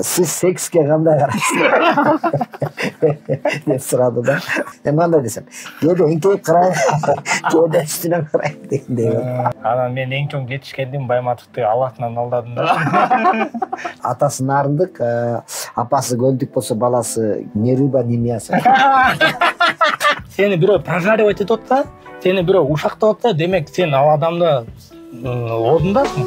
Siz seksке kандай karayсыз деп сурады да. Мындай десем, кээде эңкейип карайм, кээде үстүнөн карайм дегендей. Анан мен эң чоң жетишкендим Байматовду Аллахтан алдадым да. Атасы нарындык, апасы көлдүк болсо баласы не рыба, не мясо. Сени бирөө прожаривать этип атса, сени бирөө ушактап атса, демек сен ал адамды ордундасың.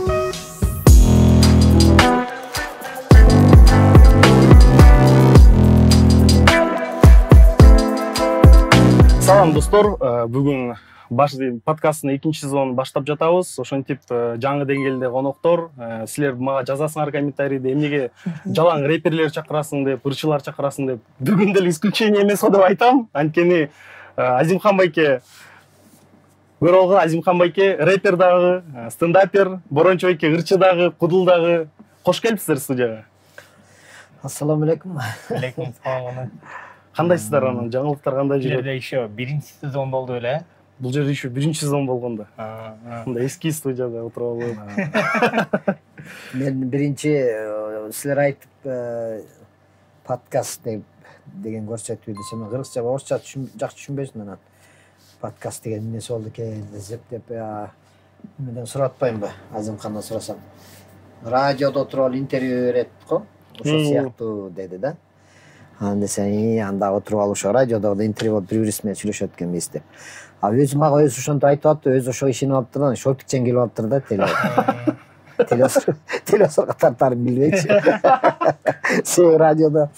Салам достор, бүгүн подкасттын 2 сезонун баштап жатабыз. Ошентип жаңы деңгээлде коноктор, силер мага жазасыңар комментарийде эмнеге жалаң рэперлер чакырасың деп, ырчылар чакырасың деп. Бүгүн деле исключение эмес деп айтам. Анткени Азимхан байке көрөлгө, Азимхан байке рэпер дагы, стендапер, Борончо байке ырчы дагы, кудул дагы. Кош келипсиздер студияга. Ассаламу алейкум. Алейкум салам. Кандайсыздар анан? Жаңылыктар кандай жүрөт? Жерде еще 1-чи сезон болду эле. Бул жерде еще 1-чи сезон болгондо. Мындай эски студияда отуруп алып. Мен биринчи силер айтып подкаст деген көрсөтүү десем, кыргызча, орусча жакшы түшүнбөйсүң анан. Подкаст деген эмнеси болду экен деп менден суратпайм ба? Азимхандан сурасам. Радиодо отуруп алып интервью берет го. Ошол сыяктуу деди да. Анда десең, анда отуруп алып ошо радиодо интервью болуп бири-бирибиз менен сүйлөшөт экенбиз деп. Өзү мага өзү ошентип айтып атты, өзү ошого ишенип алыптыр да, шортикчен келип алыптыр да, телевизорго тартарын билбейчи. Сен радиодо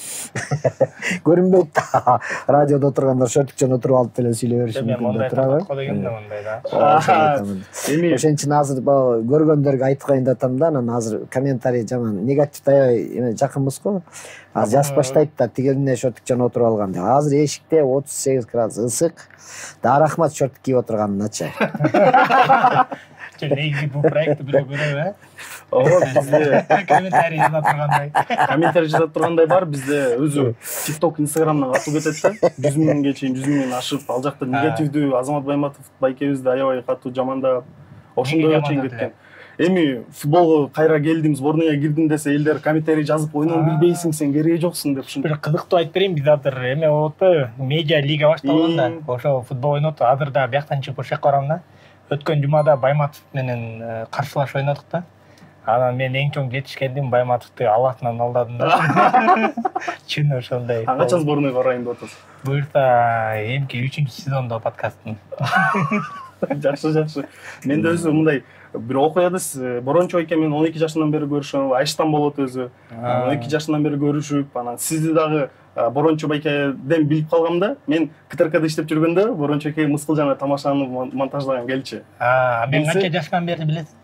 көрүнбөйт да. Радиодо отургандар шортикчен отуруп алып деле сүйлөй бериши мүмкүн да, туурабы? Мындай да. Ошон азыр көргөндөргө айтып коеюн деп атам да, анан азыр комментарий жаман негатив аябай жакынбыз го. Азыр жазып баштайт да, тигелине шортикчен отуруп алган деп. Азыр эшикте 38 градус ысык. Да рахмат шорт кийип отурганыңачы. Лейзи бул проектти бирөө көрөбү, бизде комментарий жазып тургандай бар, бизде өзү TikTok, Instagram'дан катуу кетет да. 100 миңге чейин, 100 миңден ашып, ал жакта негативдүү Азамат Байматов байкебизди аябай катуу жамандап, ошондойго чейин кеткен. Эми футболго кайра келдим, сборныйга кирдим десе, элдер комментарий жазып, ойноону билбейсиң, сен кереги жоксуң деп ушундай. Бир кызыктуу айтып берейин, биз азыр эме болот да, медиа лига башталган да. Ошо футбол ойноп, азыр да бияктан чыгып ошол жака барам да. Өткөн жумада Байматов менен каршылаш ойнодук да. Анан мен эң чоң жетишкендим Байматовду Аллахтан алдадым да. Чын ошондой. Качан сборныйга барайын деп атасыз? Буюрса эмки 3-сезондо подкасттын. Жакшы. Менде өзү мындай бир окуяда Борончо байке менен 12 жашынан бери көрүшөм, Айштан болот өзү. 12 жашынан бери көрүшүп, анан сизди дагы Борончо байкеден билип калгам да. Мен КТРКда иштеп жүргөндө Борончо байке мыскыл жана тамашаны монтажлаган келчи. Мен канча жашынан бери билесиз?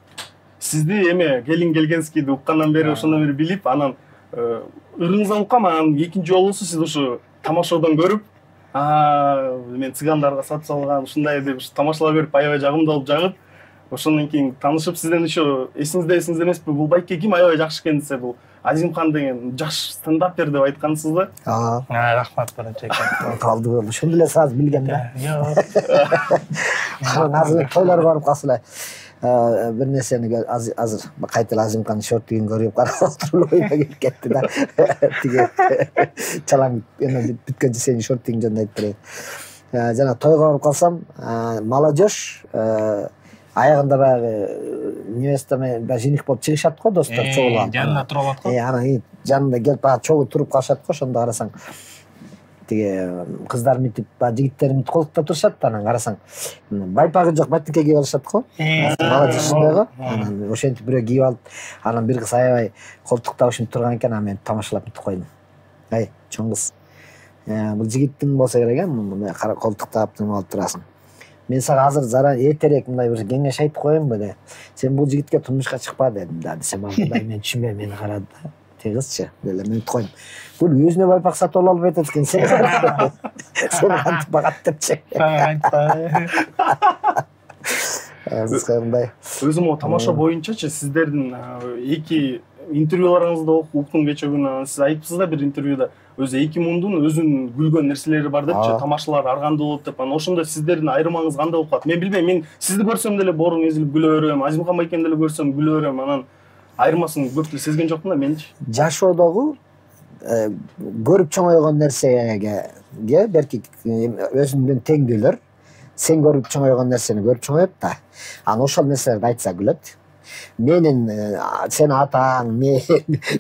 Сизди эме Келин Келгенскийди уккандан бери ошондон бери билип, анан ырыңыздан уккам, анан экинчи жолусу сиз ушу тамашадан көрүп, мен цыгандарга сатып салган ушундай деп тамашалап берип аябай жагымдуу болуп жагып, ошондон кийин таанышып сизден еще эсиңизде эмеспи, бул байке ким аябай жакшы экен десе, бул Азимхан деген жаш стендапер деп айткансыз да. Рахмат Борончо эке. Калды болду. Ошондо эле саз билген да. Жок. Азыр тойлор барып калса эле бир нерсени азыр кайталап Азимхан шортигин көрүп карап отуруп ойга келип кетти да. Тиги чалаң эме бүткөнчө сенин шортигиң жөнүндө айтып берейин. Жана тойго барып калсам, молодежь аягында баягы университетте жених болуп чыгышат го, достор чогулган. Жанында туруп алат го. Анан жанында келип баягы чогуу туруп калышат го, ошондо карасаң тиги кыздар мынтип, жигиттер мынтип колтуктап турушат да, анан карасаң байпагы жок ботинке кийип алышат го. Молодежьдөгө. Анан ошентип бирөө кийип алып, анан бир кыз аябай колтуктап ушинтип турган экен, анан мен тамашалап мынтип койдум. Ай, чоң кыз. Бул жигиттин болсо керек, мындай колтуктап алып турасың. Мен сага азыр эртерээк мындай бир кеңеш айтып коеюн беле. Сен бул жигитке турмушка чыкпа дедим да. Десем, мындай мен түшүнбөйм, мени карады да. Тегизчи, деле мен койдум. Бул өзүнө байпак сатып алып атат экен, сен кантип багат депчи. Мындай. Өзүм тамаша боюнчачы сиздердин эки интервьюларыңызды уктум кече күнү. Сиз айтыпсыз да бир интервьюда өзү эки мундун өзүнүн күлгөн нерселери бар депчи, тамашалар аргандуу болот деп. Анан ошондо сиздердин айырмаңыз кандай болуп калат? Мен билбейм, мен сизди көрсөм деле бооруң эзилип күлө берем, Азимхан байкени деле көрсөм күлө берем. Анан айырмасын көп деле сезген жокмун да менчи. Жашоодогу көрүп чоңойгон нерсеге берки өзүнүн теңдүүлөр сен көрүп чоңойгон нерсени көрүп чоңоет да. Анан ошол нерселерди айтса күлөт. Менин сен атаң,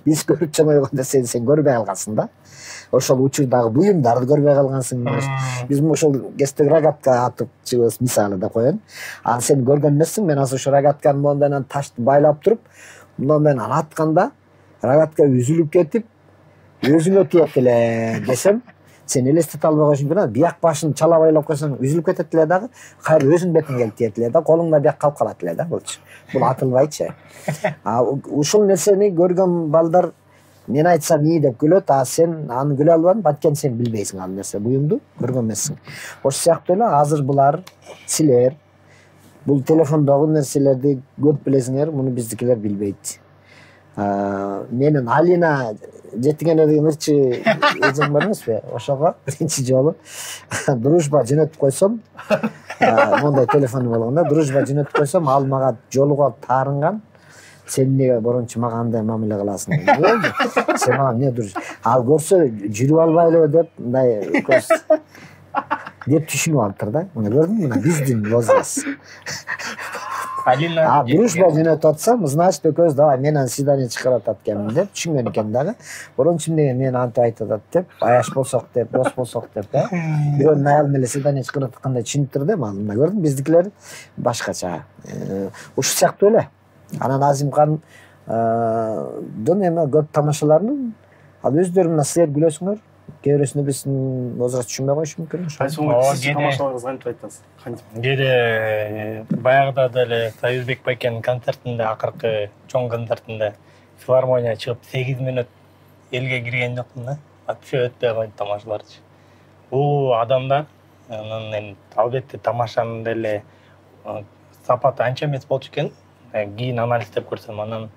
биз көрүп чоңойгон нерсени сен көрбөй калгансың да. Ошол учурдагы буюмдарды көрбөй калгансың. Биз ошол кездеги рогатка атып чыгыбыз мисалы да коеюн. Анан сен көргөн эмессиң, мен азыр ошо рогатканын моундан ташты байлап туруп, мындан менен атканда рогатка үзүлүп кетип, өзүңө тиет эле десем, сен элестете албай коюшуң. Бияк башын чала байлап койсоң үзүлүп кетет эле дагы, кайра өзүң бетиңе келип тиет эле да, колуңда бияк калып калат эле да. Бул атылбайчы. Ушул нерсени көргөн балдар мен айтсам iyi деп күлөт, сен аны күлө албадың, анткени сен билбейсиң ал нерсе, буюмду көргөн эмессиң. Ошол сыяктуу эле азыр булар силер бул телефондогу нерселерди көп билесиңер, муну биздикилер билбейт. Менин Алина жетиңене деген ырчы эжем бар эмеспи? Ошого биринчи жолу дружба жөнөтүп койсом, мондай телефону болгондо дружба жөнөтүп койсом, ал мага жолуга таарынган. Сен неге борончу мага андай мамиле кыласың? Сен мага эмне дружба? Ал көрсө жүрүп албайлы деп мындай көз деп түшүнүп алыптыр да. Мына көрдүңбү? Мына биздин возраст. Алина дружба жөнөтүп атсам, значит экөөбүз давай мен аны свидание чыгарып атат экенмин деп түшүнгөн экен дагы. Борончу эмнеге мени антип айтып атат деп, аяш болсок деп, дос болсок деп да. Бирөөнүн аялын эле свидание чыгарып аткандай түшүнүптүр да, мына көрдүң биздикилер башкача. Ушул сыяктуу эле. Анан Азимкан эме көп тамашаларын ал өздөрү мына силер күлөсүңөр, кээ бирөөсүнө биздин возраст түшүнбөй коюшу мүмкүн. Сиз тамашаларыңыз кантип айтасыз? Кээде баягыда деле Союзбек байкенин концертинде, акыркы чоң концертинде филармония чыгып 8 мүнөт элге кирген жокмун да. Вообще өтпөй койду тамашаларчы. Бул адамдар анан албетте тамашанын деле сапаты анча эмес болчу экен. Кийин анализдеп көрсөм, анан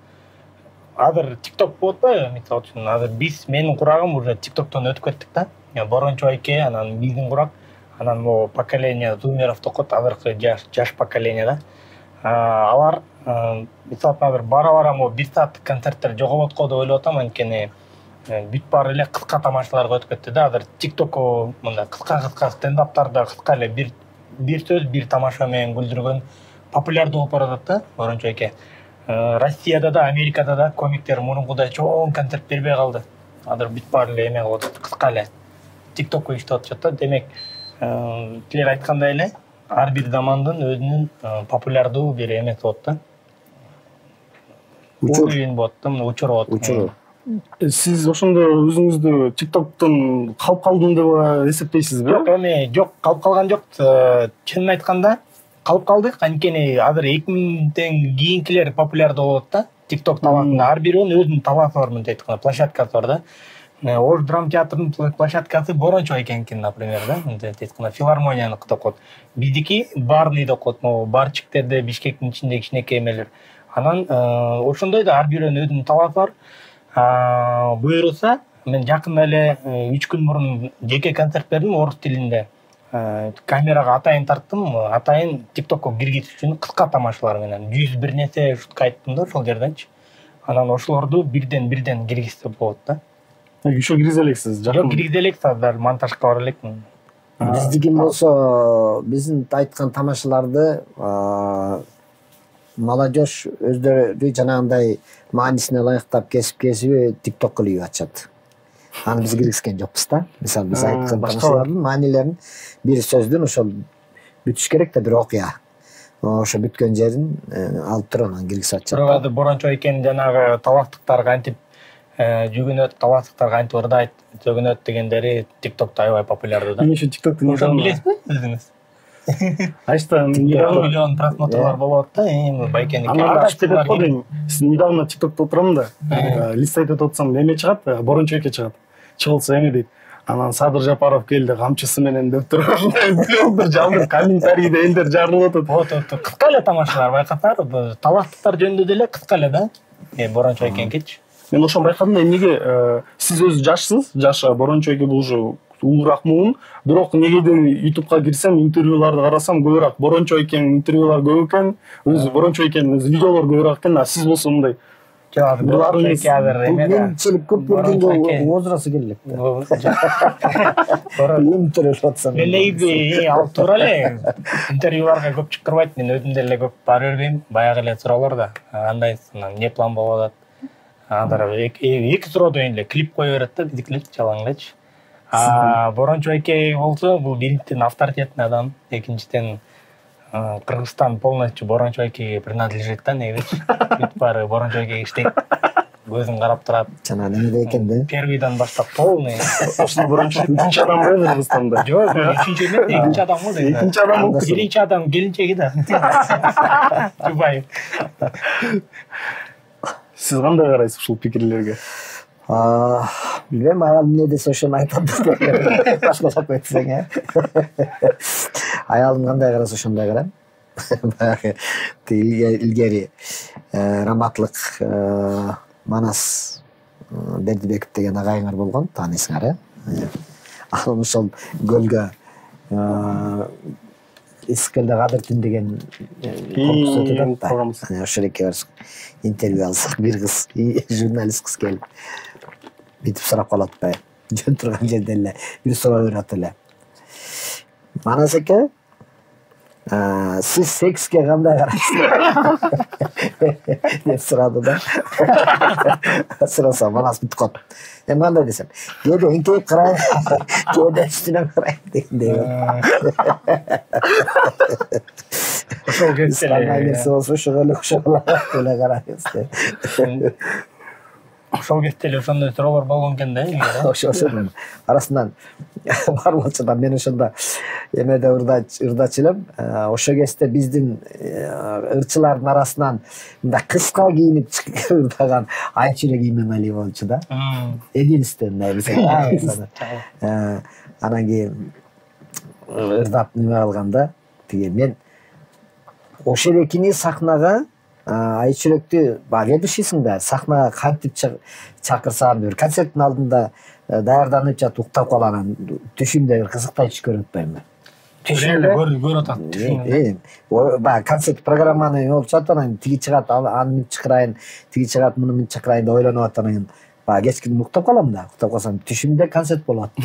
азыр TikTok болот да, мисалы үчүн азыр менин курагым уже TikToктон өтүп кеттик да. Борончу айке, анан биздин курак, анан могу поколение зумеров токот, азыркы жаш поколение да. Алар мисалы азыр бара-бара могу 1 сааттык концерттер жоголот го деп ойлоп атам, анткени бүт баары эле кыска тамашаларга өтүп кетти да. Азыр TikTok мындай кыска стендаптарда кыска эле бир сөз, бир тамаша менен күлдүргөн популярдуу болуп баратат да, борончу айке. Россияда да, Америкада да комиктер мурункудай чоң концерт бербей калды. Азыр бүт баары эле эме кылып атат, кыска эле TikTok иштеп атышат да. Демек, силер айткандай эле, ар бир замандын өзүнүн популярдуу бир эмеси болот да. Учурун болот да, учур болот. Сиз ошондо өзүңүздү TikToктон калып калдым деп эсептейсизби? Жок, калып калган жок. Чынын айтканда калып калдык, анткени азыр 2000ден кийинкилер популярдуу болот да. TikTok табасында ар бирөөнүн өзүнүн табасы бар, мындай айтканда, площадкасы бар да. Ош драма театрынын площадкасы борончу айкенкин, например, да. Мындай айтканда филармонияныкы деп коет. Биздики барный деп коет, могу барчиктерде Бишкектин ичиндеги кичинекей эмелер. Анан ошондой да ар бирөөнүн өзүнүн табасы бар. Буюрса, мен жакында эле 3 күн мурун жеке концерт бердим орус тилинде. Камерага атайын тарттым, атайын TikTokко киргизиш үчүн кыска тамашалар менен 101 нерсе шутка айттым да ошол жерденчи. Анан ошолорду бирден киргизсе болот да. Ошо киргизе элексиз? Жок, киргизе элекпиз, азыр монтажга бара элекмин. Биздикин болсо, биздин айткан тамашаларды молодежь өздөрү жанагындай маанисине ылайыктап кесиби TikTok илип атышат. Аны биз киргизген жокпуз да. Мисалы биз айткан тамашалардын маанилерин бир сөздүн ошол бүтүш керек да, бир окуя. Ошо бүткөн жерин алып туруп анан киргизип атышат. Бирок азыр борончу экен жанагы таластыктар кантип жүгүнөт, таластыктар кантип ырдайт, жүгүнөт дегендери TikTokто аябай популярдуу да. Мен ошо TikTokто ошону билесизби өзүңүз? Аштан миллион просмотрлар болот да, байкеники. Сиз недавно TikTokто отурам да, листайт өтүп атсам эме чыгат, борончу эке чыгат. Чыгылса эме дейт. Анан Садыр Жапаров келди камчысы менен деп туруп, жалдыр комментарийде элдер жарылып атат. Кыска эле тамашалар байкасаңар, таластыктар жөнүндө деле кыска эле да. Борончу экенкичи. Мен ошону байкадым да, эмнеге сиз өзү жашсыз, жаша борончу эке бул уже улуураак муун, бирок негедир YouTubeга кирсем, интервьюларды карасам көбүрөөк борончу экенин интервьюлары көп экен, өзү борончу экенин видеолор көбүрөөк экен, а сиз болсо мындай Менчилик көп бергенге озурасы келет. Интервью атсам. Мен негизи ал туура эле интервьюларга көп чакырбайт. Мен өзүм деле көп бара бербейм. Баягы эле суроолор да. Кандайсың, эмне план болуп атат? Андар эки суроодон эле клип кое берет да, бизикилер жалаң элечи. Борончу Байке болсо, бул биринчиден авторитетный адам, экинчиден Кыргызстан полностью Борончу Байкеге принадлежит да, негизи. Бүт баары Борончу Байкеге иштейт. Көзүн карап турат. Жана неме экен да? Первыйдан баштап полный. Ошол Борончу үчүнчү адам го Кыргызстанда. Жок, үчүнчү эмес, экинчи адам го дейм. Экинчи адам. Биринчи адам келинчеги да. Жубаев. Сиз кандай карайсыз ушул пикирлерге? Билбейм, аялым не десе ошону айтат. Башкача айтсаң, аялым кандай караса ошондой карайм. Баягы илгери раматлык Манас Бердибеков деген агайыңар болгон, таанысыңар, Ал ошол көлгө Искелде Кадыртин деген конкурс өтөт да. Ошол экөөбүз интервью алсак, бир кыз, журналист кыз келип бүтүп сурап калат да. Жөн турган жерде эле бир суроо берет эле. Манас эке, сиз секске кандай карайсыз? деп сурады да. Сураса Манас бүтүп калат. Эми кандай десем, кээде эңкейип карайм, кээде үстүнөн карайм дегендей. Ошол кезде эле карайбыз деп. Ошол кезде эле ошондой суроолор болгон экен да. Ошонун арасынан бар болчу мен ошондо эмеде ырдачу элем. Ошол кезде биздин ырчылардын арасынан мындай кыска кийинип ырдаган Айчүрек Имамали болчу да. Единственный биз. Анан кийин ырдап неме кылганда тиги мен ошол экини сахнага Айчүрөктү келишисиң да, сахнага кантип чакырсам, бир концерттин алдында даярданып жатып уктап калам, түшүмдө бир кызыктай түш көрүп атпаймынбы? Түшүмдө көрүп атат. Баягы концерт программаны болуп жатат, анан тиги чыгат, аны мен чакырайын, тиги чыгат, муну мен чакырайын деп ойлонуп атам, анан баягы кечкиден уктап калам да, уктап калсам түшүмдө концерт болуп атты.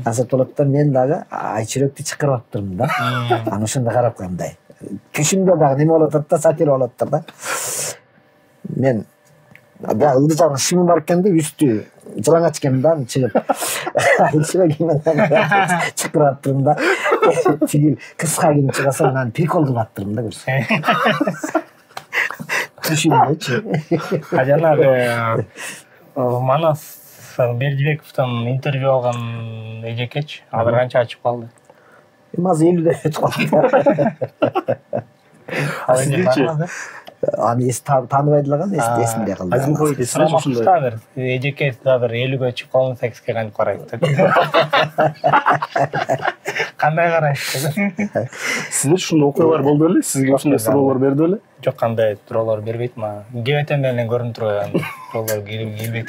Концерт болуп атты, мен дагы Айчүрөктү чакырып аттырмын да. Анан ошондо карап калгандай. Түшүмдө дагы неме болуп атат да, сатира болуп атат да. Мен баягы ырдаган шымы бар экен да, үстү жалаңач экен да, чыгып чакырып аттырмын да. Тиги кыска кийинип чыгасам, анан прикол кылып аттырмын да көрсөң. Түшүмдөчү. Жанагы Манас Бердибековдон интервью алган эжекеч, азыр канча ачып калды? Азыр 50 өтүп калды. Аны тааныбай даган эсимде калды. Азыр эсине ушундай. Эжеке азыр 50-ге чыгып калган, секске кантип карайт? Кандай карайсыз? Сизде ушундай окуялар болду беле? Сизге ушундай суроолор берди беле? Жок, кандай суроолор бербейт мага. Кебетем менен көрүнүп турган суроолор келбейт.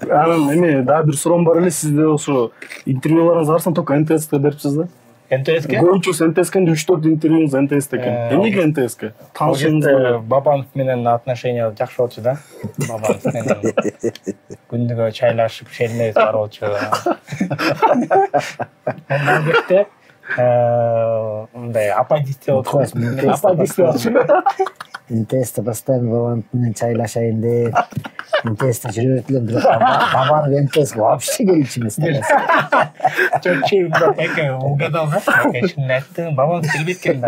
Анан эми дагы бир суроом бар эле, сизде ошо интервьюларыңыз барсаң только НТСке берипсиз да? НТСке? Көбүнчөсү НТСке 3-4 интервьюңуз НТСте экен. Эмнеге НТСке? Таанышыңыз Бабанов менен отношения жакшы болчу да. Бабанов менен күндүгө чайлашып, шермебиз бар болчу. Андан бетте мындай ападисте отурат. Ападисте отурат. НТСте постоянно Бабанов менен чайлашайын деп, НТСте жүрүп өтүлөм бирок Бабанов НТСке вообще келчү эмес. Чөчү бака угадал да. Чын айттым, Бабанов келбейт экен да.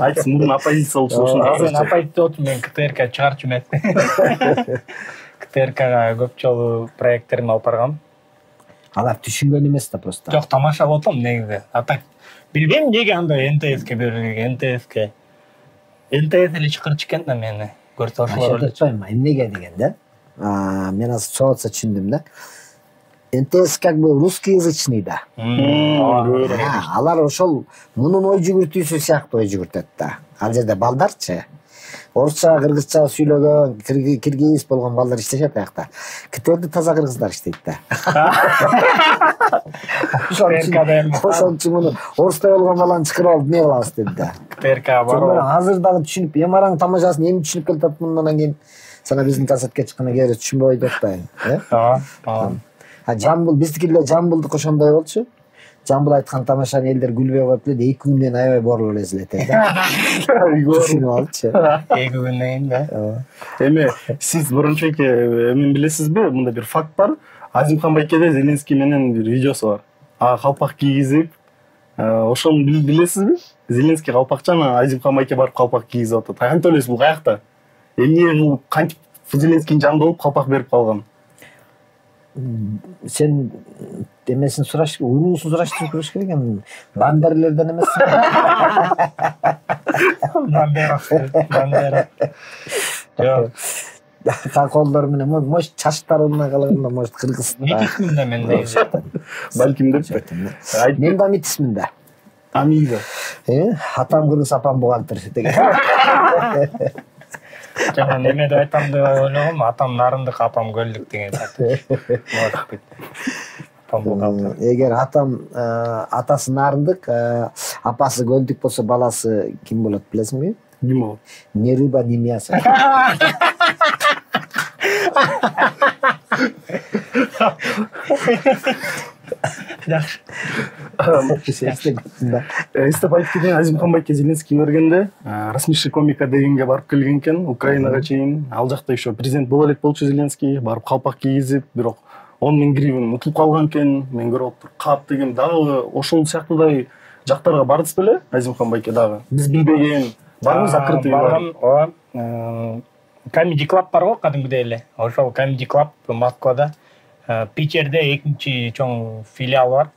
Айтсын, мурун оппозиция болчу, ошондо азыр оппозиция болчу, мен КТРК чыгарчу эмес. КТРКга көп жолу проекттерин алып баргам. Алар түшүнгөн эмес да просто. Жок, тамаша болуп атам негизи. Атак билбейм эмнеге андай НТСке берилген, НТС эле чакырчу экен да мени. Көрсө ошолор эле. Эмнеге деген да? Мен азыр соотса түшүндүм да. НТС как бы русскоязычный да. Алар ошол мунун ой жүгүртүүсү сыяктуу ой жүгүртөт да. Ал жерде балдарчы. орусча, кыргызча сүйлөгөн, киргиз болгон балдар иштешет аякта. Ктерде таза кыргыздар иштейт да. Ошон үчүн муну орусча болгон баланы чакырып алып эмне кылабыз деди да. ТРК бар. Азыр дагы түшүнүп, эмараң тамашасын эми түшүнүп келатат мындан кийин. Сана биздин концертке чыккандан кийин түшүнбөй атпайбы, Жамбыл биздики эле Жамбылдык ошондой болчу. Жамбыл айткан тамашаны элдер күлбөй коюп эле 2 күндөн аябай борулуп эле изилет да. Түшүнүп алчу. 2 күндөн кийин да. Эми сиз мурунчу эми билесизби? Мында бир факт бар. Азимхан Байкеде Зеленский менен бир видеосу бар. Калпак кийгизип, ошону билесизби? Зеленский калпакчан, Азимхан Байке барып калпак кийгизип атат. Кантип элесиз бул каякта? Эмне кылып кантип Зеленскийдин жанында болуп калпак берип калган? Sen demesini uğurlusun suraştırıp kırış gereken banderlerden emezsin. Bandera. Yok. Kollar mı ne? Moş çaşlarına kalığında moş Kırgızstanda. Ne isminde men de Balkim de. Men de mit isminde. Amigo. Atam Kırgız apam boğaltır. Жаңа немеде айтам деп ойлогом, атам нарындык, апам көлдүк деген сыяктуу. Эгер атам атасы нарындык, апасы көлдүк болсо баласы ким болот билесиңби? Ким болот? Ни рыба, ни мясо. Эстеп айтып кетейин, Азимхан Байке Зеленский көргөндө рассмеши комика дегенге барып келген экен, Украинага чейин. Ал жакта еще президент боло элек болчу Зеленский, барып калпак кийгизип, бирок 10 000 гривен утулуп калган экен. Мен көрүп отур, кап деген дагы ошол сыяктуудай жактарга бардыңыз беле? Азимхан Байке дагы. Биз билбеген, барбы закрытый бар. Comedy Club бар го кадимгидей эле. Ошол Comedy Club Москвада, Питерде экинчи чоң филиал бар.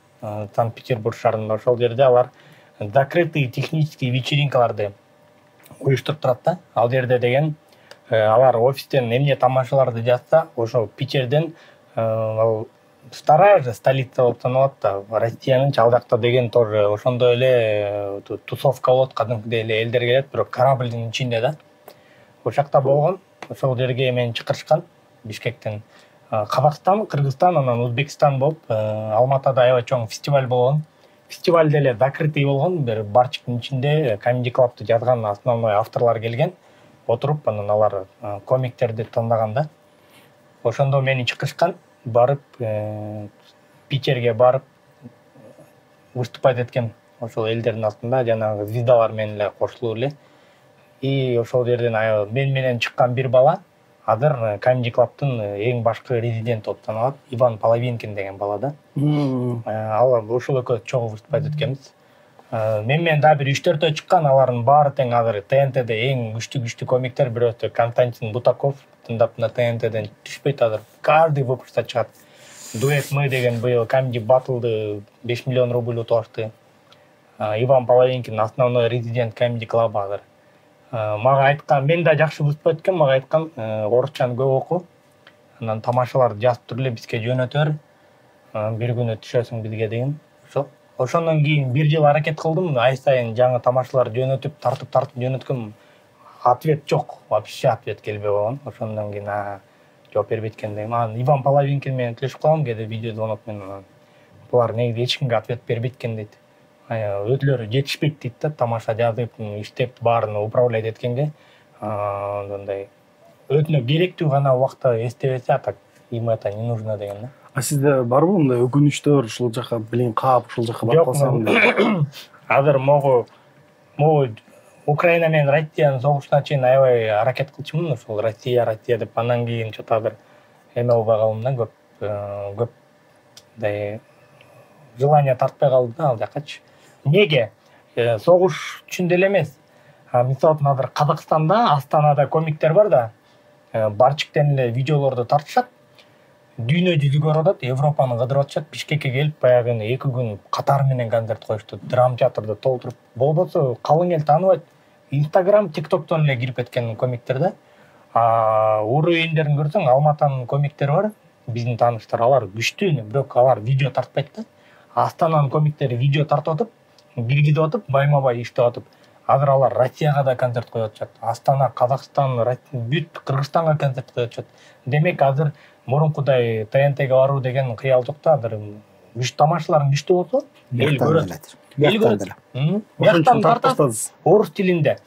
Санкт-Петербург шаарында. Ошол жерде алар закрытый технический вечеринкаларды уюштуруп турат да. Ал жерде деген алар офистен эмне тамашаларды жатса, ошол Питерден ал вторая же столица болуп саналат да. Россиянын Чалдакта деген тоже ошондой эле тусовка болот, кадимкидей эле элдер келет, бирок кораблдин ичинде да. Ошакта болгон. Ошол жерге мени чакырышкан Бишкектен. Казакстан, Кыргызстан, анан Өзбекстан болуп, Алматада аябай чоң фестиваль болгон. Фестиваль деле закрытый болгон, бир барчыктын ичинде Comedy Club'ты жазган основной авторлор келген. Отуруп, анан алар комиктерди тандаган да. Ошондо мени чакырышкан, барып Питерге барып выступать эткен. Ошол элдердин астында жанагы звездалар менен эле кошулуп эле. И ошол жерден мен менен чыккан бир бала азыр Comedy Club'тын эң башкы резидент болуп саналат. Иван Половинкин деген бала да. Ал ошол экөө чогуу выступать эткенбиз. Мен менен дагы бир 3-4 чыккан, алардын баары тең азыр ТНТде эң күчтүү комиктер. Бирөөсү Константин Бутаков, тындап на ТНТден түшпөйт азыр. Каждый выпускта чыгат. Дуэт мы деген быйыл Comedy Battle'ды 5 миллион рубль утуп. Иван Половинкин основной резидент Comedy Club азыр. Мага айткан, мен да жакшы выступать эткем, мага айткан, орусчаны көп оку. Анан тамашаларды жазып туруп эле бизге жөнөтөр. Бир күнү түшөсүң бизге деген. Ошондон кийин бир жыл аракет кылдым, ай сайын жаңы тамашалар жөнөтүп, тартып жөнөткөм. Ответ жок, вообще ответ келбей койгон. Ошондон кийин жооп бербейт экен дейм. Иван Половинкин менен сүйлөшүп калгам, кээде видео звонок менен. Булар негизи эч кимге ответ бербейт экен дейт. Өтөлөрү жетишпейт дейт да, тамаша жазып, иштеп, баарын управлять эткенге. Андай өтүнө керектүү гана убакта эстебесе, а так им это не нужно деген да. А сизде барбы мындай өкүнүчтөр, ушул жака билин каап, ушул жака барып калсам деп? Азыр могу Украина менен Россиянын согушуна чейин аябай аракет кылчумун, ошол Россия деп, андан кийин чото азыр эме болбой калдым да, көп мындай желание тартпай калды да ал жакачы. Неге? Согуш үчүн деле эмес. Мисалы азыр Казакстанда, Астанада комиктер бар да, барчыктан эле видеолорду тартышат. Дүйнө жүзү көрүп атат, Европаны кыдырып атышат, Бишкекке келип баягы 2 күн катар менен концерт коюшту, драм театрды толтуруп. Болбосо калың эл тааныбайт. Instagram, TikToктон эле кирип кеткен комиктер да. Уровендерин көрсөң, Алматанын комиктери бар, биздин тааныштар, алар күчтүү, бирок алар видео тартпайт да. Астананын комиктери видео тартып атып, киргизип атып, байма-бай иштеп атып. Азыр алар Россияга да концерт коюп атышат. Астана, Казакстан, бүт Кыргызстанга концерт коюп атышат. Демек азыр мурункудай ТНТге баруу деген кыял жок да. Азыр тамашаларың күчтүү болсо, эл көрөт. Эл көрөт. Бияктан тартат. Орус тилинде.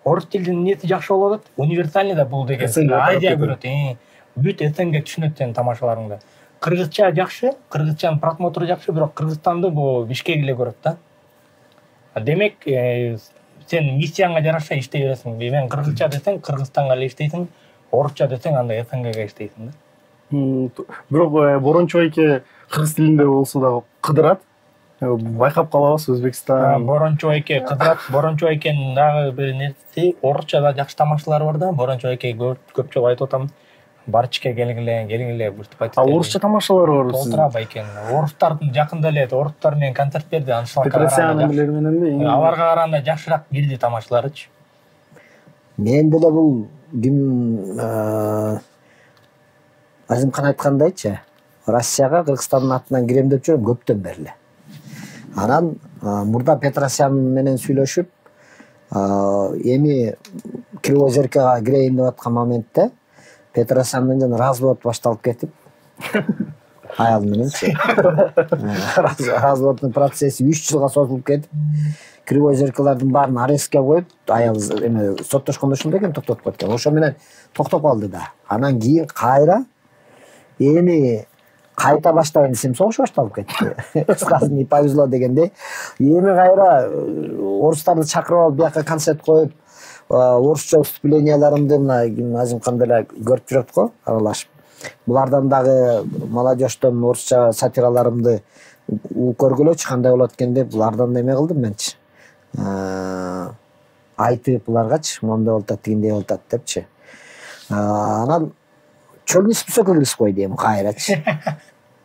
Орус тилинин нети жакшы болуп атат. Универсальный да бул деген. Азия көрөт. Бүт СНГ түшүнөт сенин тамашаларыңды. Кыргызча жакшы, кыргызчанын просмотру жакшы, бирок Кыргызстанды бул Бишкек эле көрөт да. Демек, сен миссияңа жараша иштей бересиң. Мен кыргызча десең, Кыргызстанга эле иштейсиң, орусча десең, анда СНГге иштейсиң да. Бирок Борончо эке кыргыз тилинде болсо да кыдырат. Байкап калабыз Өзбекстан. Борончо эке кыдырат. Борончо экенин дагы бир нерси, орусча да жакшы тамашалары бар да. Борончо эке көп жолу айтып атам. Барчке келгиле буртуп айтты. Орусча тамашалары бар. Толтура экен. Орустардын жакында эле орустар менен концерт берди. Петросян эмелер мененби? Аларга караганда жакшыраак кирди тамашаларычы. Мен деле бул ким Азимкан айткандайчы, Россияга Кыргызстандын атынан кирем деп жүрөм көптөн бери эле. Анан мурда Петросян менен сүйлөшүп, эми Кривой Зеркалга кирейин деп аткан моментте Петросян менен развод башталып кетип, аял мененчи. Разводдун процесси 3 жылга созулуп кетип, Кривой Зеркалдардын баарын арестке коюп, аял эме соттошкондо ушундай экен токтотуп кеткен. Ошо менен токтоп калды да. Анан кийин кайра эми кайта баштайын десем согуш башталып кетти. Кыскасы не повезло дегенде, эми кайра орустарды чакырып алып бияка концерт коюп, орусча выступленияларымды мына Азимкан деле көрүп жүрөт го, аралашып. Булардан дагы молодежьтон орусча сатираларымды көргүлөчү кандай болот экен деп булардан эме кылдым менчи. Айтып буларгачы мондой болуп атат, тигиндей болуп атат депчи. Анан чөлүн списокко киргизип койду эми кайрачы.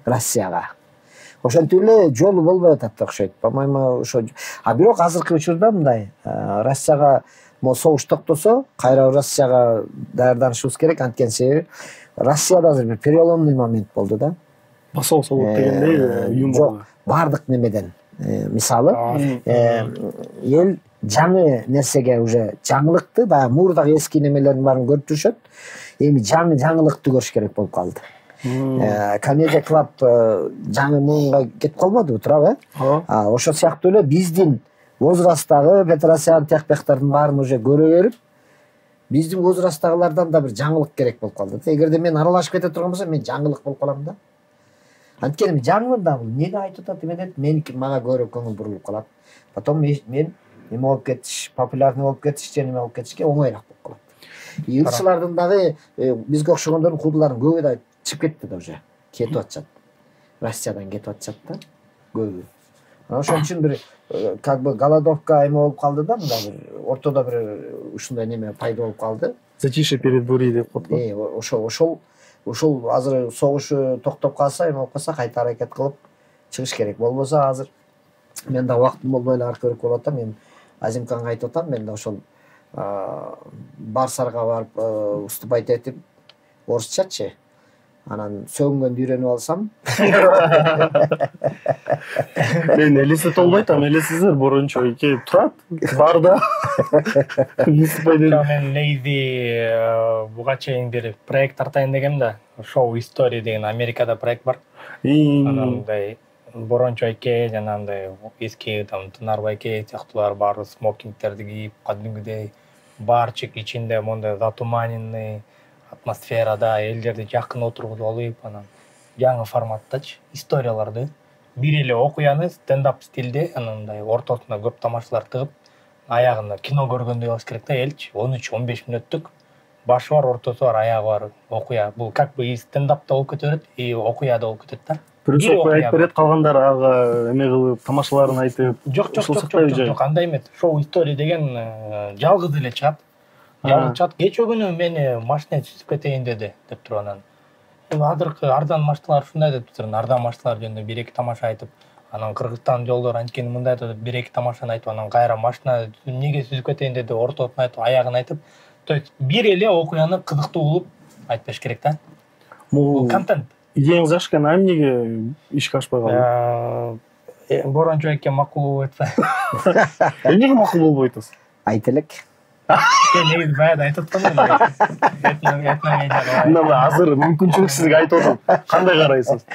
Россияга. Ошентип эле жолу болбой атат окшойт. По-моему, ошо. Бирок азыркы учурда мындай, Россияга согуш токтосо, кайра Россияга даярданышыбыз керек, анткени себеби Россияда азыр бир переломный момент болду да. Басол болуп дегендей уюм жок, бардык немеден. Мисалы, эл жаңы нерсеге уже жаңылыкты, баягы мурдагы эски немелердин баарын көрүп жүрүшөт. Эми жаңылыкты көрүш керек болуп калды. Комедия клуб жаңы муунга кетип калбадыбы, туурабы? Ошол сыяктуу эле биздин возрасттагы Петросян тиякбектардын баарын уже көрө берип, биздин возрасттагылардан да бир жаңылык керек болуп калды. Эгерде мен аралашып кете турган болсом, мен жаңылык болуп калам да. Анткени жаңы да бул эмне айтып атат эмне меники мага көрө көңүл бурулуп калат. Потом мен эме болуп кетиш, популярный болуп кетиш, же эме болуп кетишке оңойлук болуп калат. Ырчылардын дагы бизге окшогондордун куудуларын көбү да чыгып кетти да уже. Кетип атышат. Россиядан кетип атышат да көбү. Ошон үчүн бир как бы голодовка эме болуп калды да, мында бир ортодо бир ушундай неме пайда болуп калды. Затишье перед бурей деп коет. Ошол азыр согуш токтоп калса, эме болуп калса кайта аракет кылып чыгыш керек. Болбосо азыр мен да убактым болбой эле аркырык болуп атам. Мен Азимканга айтып атам, мен да ошол Барсарга барып выступать этип орусчачы. Анан сөгүнгөндү үйрөнүп алсам. Мен элеси толбойт, элесизер Борончо эке турат, барда. Мен негизи буга чейин бир проект тартайын дегем да. Шоу Story деген Америкада проект бар. Анандай Борончо эке жанагындай эски Тынарбай эке сыяктуулар баары смокингтерди кийип, кадимгидей барчык ичинде мондай затуманенный атмосферада элдерди жакын отургузуп алып, анан жаңы форматтачы историяларды бир эле окуяны стендап стилде анандай ортосуна көп тамашалар тыгып, аягында кино көргөндөй болуш керек да элчи. 13-15 мүнөттүк башы бар, ортосу бар, аягы бар окуя. Бул как бы и стендапта болуп кете берет, и окуя да болуп кетет да. Бирөө окуя айтып берет, калгандар ага эме кылып, тамашаларын айтып. Жок, андай эмес. Шоу Story деген жалгыз эле чыгат. Кече күнү мени машина сүзүп кетейин деди деп туруп анан. Эми азыркы арзан машиналар ушундай деп турган, арзан машиналар жөнүндө 1-2 тамаша айтып, анан Кыргызстан жолдору анткени мындай деп 1-2 тамашаны айтып, анан кайра машина эмнеге сүзүп кетейин деди, ортосун айтып, аягын айтып. То есть бир эле окуяны кызыктуу кылып айтып бериш керек да. Бул контент. Идеяңыз жакшы экен, эмнеге ишке ашпай калды? Борончо эке макул болуп атса. Эмнеге макул болбой атасыз? айт элек. Негизи баягы айтып атпаймынбы? Мына азыр мүмкүнчүлүк сизге айтып атам. Кандай карайсыз?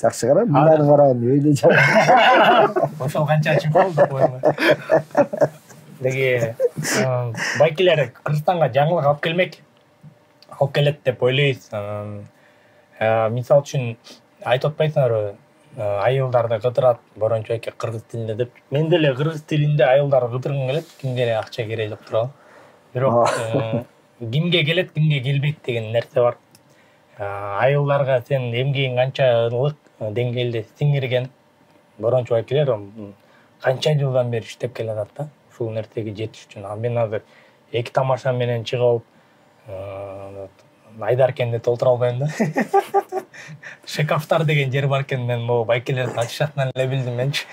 Жакшы карайм. Мынаны карайм. Өйдө жак. Ошол канча ачым болду койма. Деги байкелер Кыргызстанга жаңылык алып келмек. Алып келет деп ойлойбуз. Мисал үчүн айтып атпайсыңарбы? Айылдарды кыдырат борончу эке кыргыз тилинде деп. Мен деле кыргыз тилинде айылдарды кыдыргым келет. Кимге эле акча керек жок турабы. Бирок кимге келет, кимге келбейт деген нерсе бар. Айылдарга сен эмгегиң канчалык деңгээлде сиңирген борончу байкелер канча жылдан бери иштеп келатат да. Ушул нерсеге жетиш үчүн. Мен азыр эки тамаша менен чыгып Айдаркенди толтура албайм да. Шекафтар деген жер бар экен, мен могу байкелердин ачышатынан эле билдим менчи.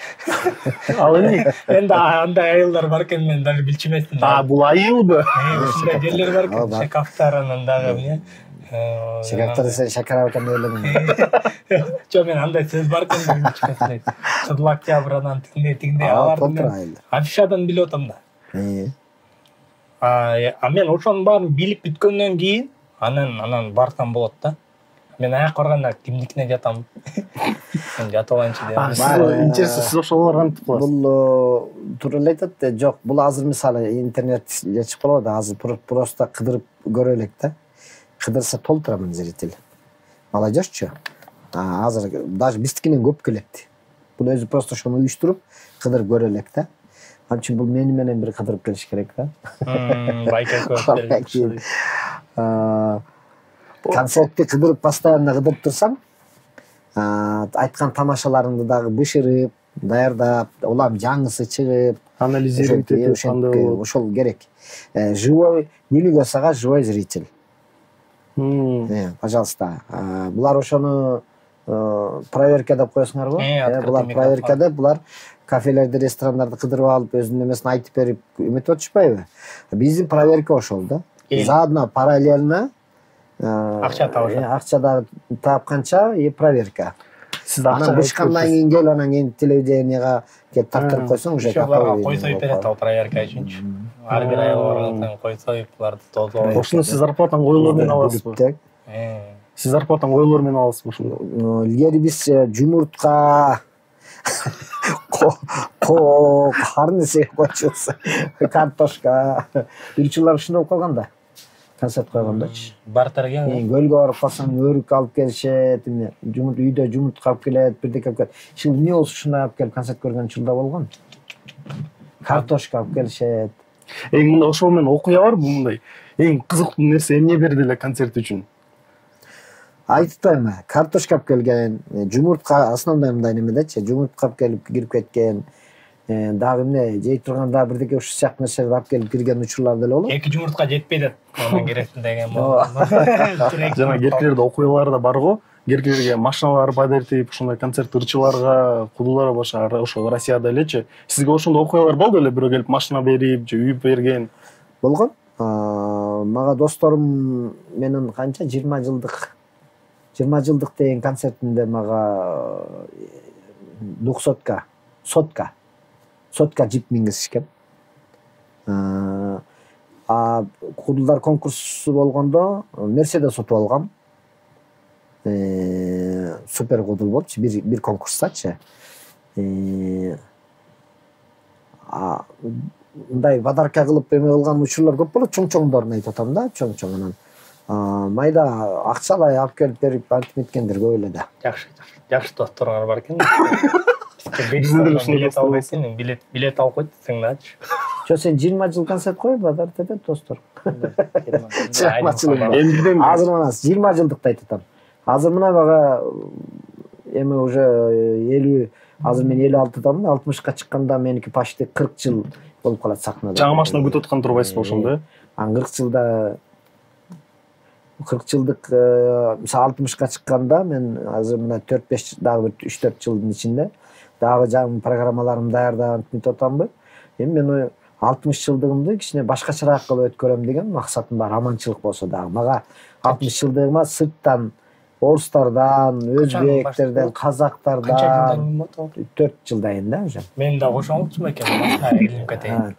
Ал эмне? Энди андай айылдар бар экен, мен даже билчү эмесмин. Бул айылбы? Ушундай жерлер бар экен, Шекафтар анан дагы эмне? Шекафтар десең шакара экен деп элем. Жок, мен андай сөз бар экен билчү эмесмин. Кызыл Октябрь анан тигиндей алардын афишадан билип атам да. Мен ошонун баарын билип бүткөндөн кийин анан барсам болот да. Мен аяк барганда кимдикине жатам. Мен жатып алайынчы деп. Интересно, сиз ошолорго кантип кыласыз? Бул туура эле айтат. Жок, бул азыр мисалы интернет чыгып калат, азыр просто кыдырып көрө элек да. Кыдырса толтурамын зритель. Молодежьчу. Азыр даже биздикинен көп келет. Бул өзү просто ошону уюштуруп кыдырып көрө элек да. Ал үчүн бул мени менен бир кыдырып келиш керек да. Байкел көп. Концертти кыдырып постоянно кыдырып турсаң, айткан тамашаларыңды дагы бышырып, даярдап, улам жаңысы чыгып, анализировать этип кандай болот. Ошол керек. Живой, үнүгө сага живой зритель. Пожалуйста. Булар ошону проверка деп коесуңарбы? Булар проверкада, булар кафелерди, ресторандарды кыдырып алып, өзүнүн эмесин айтып берип үмүт отушпайбы? Биздин проверка ошол да. Заодно параллельно акча табышат. Акча да тапканча и проверка. Сиз акча бышкандан кийин кел, анан кийин телевиденияга келип таптырып койсоң, уже кой союп берет ал проверка үчүнчү. Ар бир айга барганда кой союп буларды тозуп алып. Ошону сиз зарплатаны койлор менен аласызбы? Сиз зарплатаны койлор менен аласызбы ошондо? Илгери биз жумуртка ар нерсе койчубуз. Картошка. Бирчилер ушундай болуп калган да. Концерт койгондочу. Бартерге көлгө барып калсаң өрүк алып келишет, эмне үйдө жумуртка алып келет, бирдеке алып келет. Şimdi эмне болсо ушуну алып келип концерт көргөн жылда болгон. Картошка алып келишет. Мында ошол менен окуя бар мындай. Эң кызыктуу нерсе эмне берди эле концерт үчүн? Айтпайм, картошка алып келген, жумуртка основной мындай немедечи, жумуртка алып келип кирип кеткен. Дагы эмне жей турганда бирдеке ушул сыяктуу нерселерди алып келип кирген учурлар деле болот. Эки жумуртка жетпей деп анан кересин деген болду. Жана керкелерде окуялар да бар го. Керкелерге машиналар подарить этип, ошондой концерт ырчыларга, кудуларга баша ошол Россияда элечи. Сизге ошондой окуялар болду эле, бирөө келип машина берип, же үй берген? Болгон. Мага досторум менин канча 20 жылдык деген концертинде мага 200 сотка жип мингизишкен. Кудулдар конкурсу болгондо Мерседес сатып алгам. Супер кудул болчу, бир конкурстачы. Мындай подарка кылып эме кылган учурлар көп болот, чоң-чоңдорун айтып атам да, чоң-чоң анан. Майда акчалай алып келип берип антип эткендер көп эле да. Жакшы досторуңар бар экен. Билет алып койт десең дачы. Жо сен 20 жыл концерт коюп подарить этет достор. Азыр Азыр мына 20 жылдыкты айтып атам. Азыр мына бага эми уже 50, азыр мен 56-дамын, 60-ка чыкканда меники почти 40 жыл болуп калат сахнада. Жаңы машина күтүп аткан турбайсызбы ошондо? 40 жылда 40 жылдык, мисалы 60-ка чыкканда мен азыр мына 4-5 дагы 3-4 жылдын ичинде дагы жаңы программаларымды даярдап антип атамбы. Эми мен 60 жылдыгымды кичине башкачараак кылып өткөрөм деген максатым бар, аманчылык болсо дагы. Мага 60 жылдыгыма сырттан, орустардан, өзбектерден, казактардан 4 жылдайын да уже. Мен да кошоңчу экен, элим кетейин.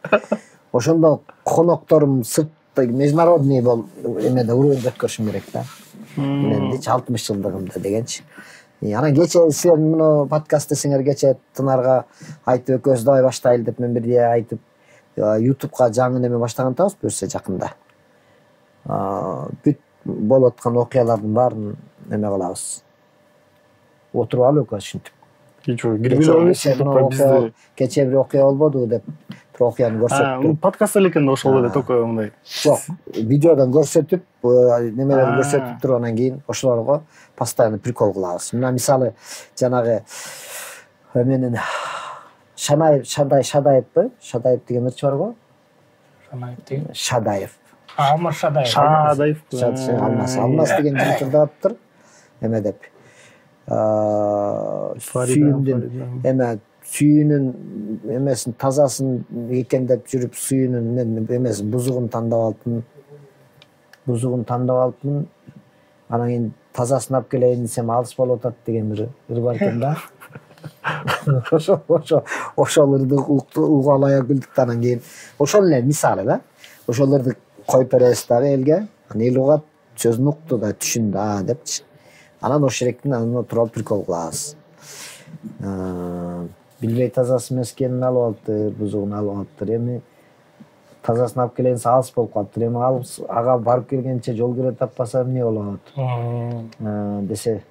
ошондо конокторум сыртта международный эмеде уровеньде өткөрүшүм керек да. Мендичи 60 жылдыгымда дегенчи. Анан кече силер муну подкаст десеңер кече Тынарга айтып экөөбүз давай баштайлы деп мен бирде айтып YouTube'га жаңы неме баштаган атабыз буюрса жакында. Бүт болуп аткан окуялардын баарын неме кылабыз. Отуруп алып экөөбүз ушинтип. Кече бир окуя болбоду деп туруп окуяны көрсөттүп. Подкаст эле экен да ошол эле только мындай. Жок, видеодон көрсөтүп, немелерди көрсөтүп туруп анан кийин ошолорго постоянно прикол кылабыз. Мына мисалы жанагы менин Шадаевбы? Шадаев деген ырчы бар го? Шадаев. Алмаз Шадаев. Алмаз деген жигиттерди аптыр. Эме деп. Сүйүнүн эмесин тазасын экен деп жүрүп сүйүнүн эмесин бузугун тандап алыпмын. Анан кийин тазасын алып келейин десем алыс болуп атат деген бир ыр бар экен да. Ошол ырды угуп алая күлдүк. Анан кийин ошол эле мисалы да. Ошолорду коюп беребиз дагы элге. Анан эл угат, сөзүн укту да, түшүндү депчи. Анан ошол жерден анан туруп прикол кылабыз. Билбей тазасы эмес экенин алып алыптыр, бузугун алып алыптыр. Эми тазасын алып келейин алыс болуп калыптыр. Эми ага барып келгенче жол кире таппаса эмне болот? Десе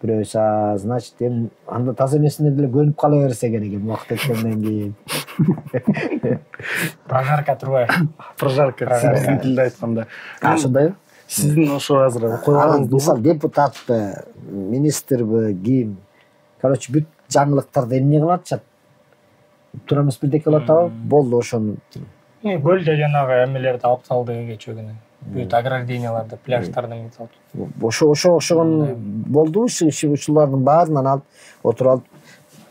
бирөөсү, значит, эми анда таза эмесине деле көнүп кала берсе керек эми убакыт өткөндөн кийин. Прожарка турбайбы? Прожарка сиздин тилде айтканда. Ошондойбу? Сиздин ошо азыр окуяларыңыз мисалы депутатпы, министрби, ким? Короче, бүт жаңылыктарды эмне кылып атышат? Туура эмес бирдеке кылып атабы? Болду ошону. Көлдө жанагы эмелерди алып салды кече күнү. Бүт огражденияларды, пляждардын мисалы. Ошого болду ушулардын баарынан алып отуруп алып.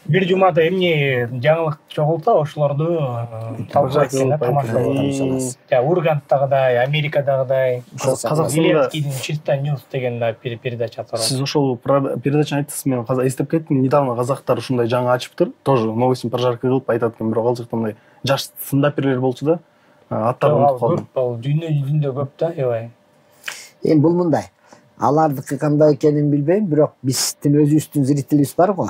Бир жумада эмне жаңылык чогулса, ошолорду талкуулайт экен, тамашалайт. Урганттагыдай, Америкадагыдай, Зеленскийдин Чисто Ньюс деген да передачасы бар. Сиз ошол передачаны айттыңыз, мен эстеп кеттим. Недавно казактар ушундай жаңы ачыптыр. Тоже новостин прожарка кылып айтат экен, бирок ал жакта мындай жаш стендаперлер болчу да. Аттарын унутуп калдым. Ал дүйнө жүзүндө көп да, эбай. Эми бул мындай. Алардыкы кандай экенин билбейм, бирок биздин өзүбүздүн зрителибиз бар го.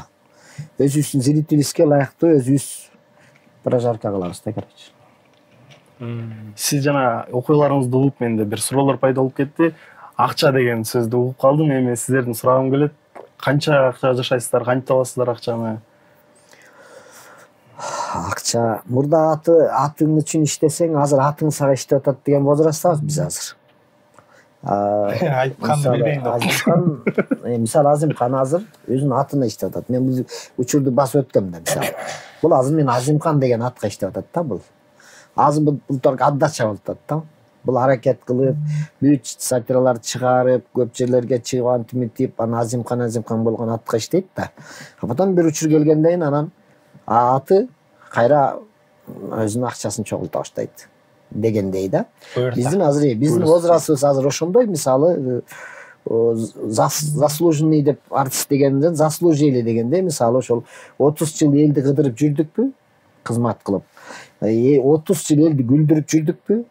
Өзүбүздүн зрителибизге ылайыктуу өзүбүз прожарка кылабыз да, короче. Сиз жана окуяларыңызды угуп менде бир суроолор пайда болуп кетти. Акча деген сөздү угуп калдым. Эми сиздердин сурагым келет. Канча акча жашайсыздар, кантип табасыздар акчаны? Акча мурда атың үчүн иштесең, азыр атың сага иштеп атат деген возрасттабыз биз азыр. Айтканды билбейм да. Мисалы Азимкан азыр өзүнүн атына иштеп атат. Мен бул учурду басып өткөм да, мисалы. Бул азыр мен Азимкан деген атка иштеп атат да бул. Азыр бул торг отдача болуп атат да. Бул аракет кылып, бүт сатираларды чыгарып, көп жерлерге чыгып антимитип, анан Азимкан болгон атка иштейт да. Потом бир учур келгенден кийин анан аты кайра өзүнүн акчасын чогулта баштайт дегендей да. Биздин возрастыбыз азыр ошондой, мисалы заслуженный деп артист дегенден заслужили дегенде, мисалы ошол 30 жыл элди кыдырып жүрдүкпү, кызмат кылып. 30 жыл элди күлдүрүп жүрдүкпү?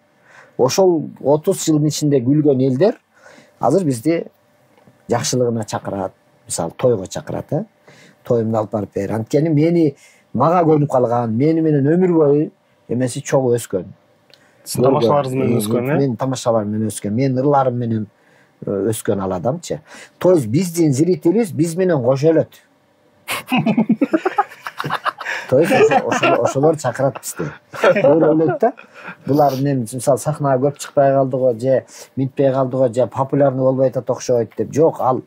Ошол 30 жылдын ичинде күлгөн элдер азыр бизди жакшылыгына чакырат, мисалы тойго чакырат, тоюмду алып барып бер. Анткени мага көнүп калган, мени менен өмүр бою эмеси чогуу өскөн. Тамашаларыңыз менен өскөн, Мен тамашаларым менен өскөн, менин ырларым менен өскөн ал адамчы. То есть биздин зрителибиз биз менен кошо өлөт. То есть ошолор чакырат бизди. Өлөт да. Булар мен мисалы сахнага көп чыкпай калды го, же минтпей калды го, же популярный болбой атат окшойт деп. Жок, ал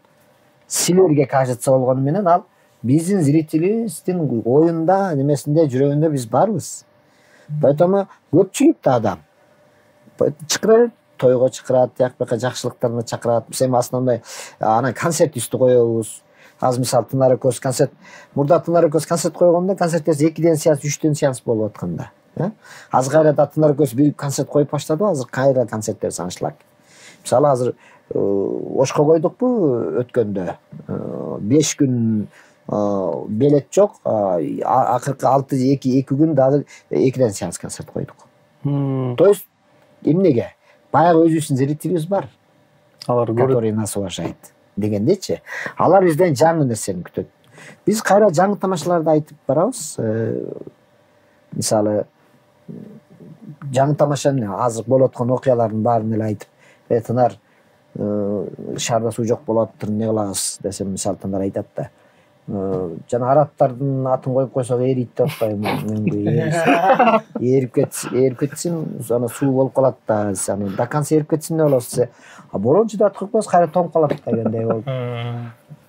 силерге кажется болгону менен ал биздин зрителибиздин оюнда, немесинде, жүрөгүндө биз барбыз. Поэтому көпчүлүктө адам чакырат, тойго чакырат, жакпайка жакшылыктарына чакырат. Биз эми основной анан концерт үстү коебуз. Азыр мисалы Тынар экөөбүз концерт, мурда Тынар экөөбүз концерт койгондо концерттерибиз 2ден сеанс, 3ден сеанс болуп атканда. Азыр кайра Тынар экөөбүз бир концерт коюп баштады, азыр кайра концерттерибиз аншлаг. Мисалы азыр Ошко койдукпу өткөндө 5 күн билет жок, акыркы 2 күн дагы 2ден сеанс концерт койдук. То есть эмнеге баягы өзүбүздүн зрителибиз бар, Алар который нас уважает дегендечи. Алар бизден жаңы нерсени күтөт. Биз кайра жаңы тамашаларды айтып барабыз. Мисалы жаңы тамашаны азыр болуп аткан окуялардын баарын эле айтып, тынар шаарда суу жок болот, эмне кылабыз десем, мисалы тынар айтат да. Жана арабтардын атын коюп койсок эрийт деп атпайбы, эрип кетсин, ана суу болуп калат да, аны до конца эрип кетсин деп алабыз десе, борончу да ат коюп коебуз, кайра тоңуп калат дегендей болуп.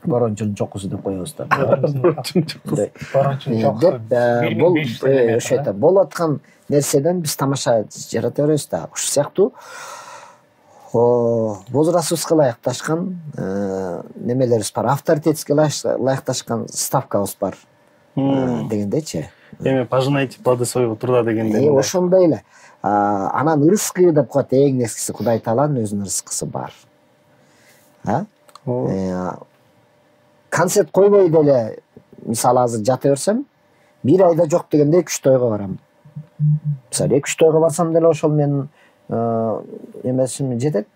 Борончунун чокусу деп коебуз да. Бул ошо айтат, болуп аткан нерседен биз тамаша жарата беребиз да. Ушул сыяктуу возрастыбызга ылайыкташкан немелерибиз бар, авторитетибизге ылайыкташкан ставкабыз бар дегендейчи. Эми пожинайте плоды своего труда дегендей. Ошондой эле. Анан ырыскы деп коет, эң нескиси Кудай Тааланын өзүнүн ырыскысы бар. Концерт койбой деле, мисалы азыр жата берсем, бир айда жок дегенде 2-3 тойго барам. Мисалы 2-3 тойго барсам деле ошол менин эмесиме жетет,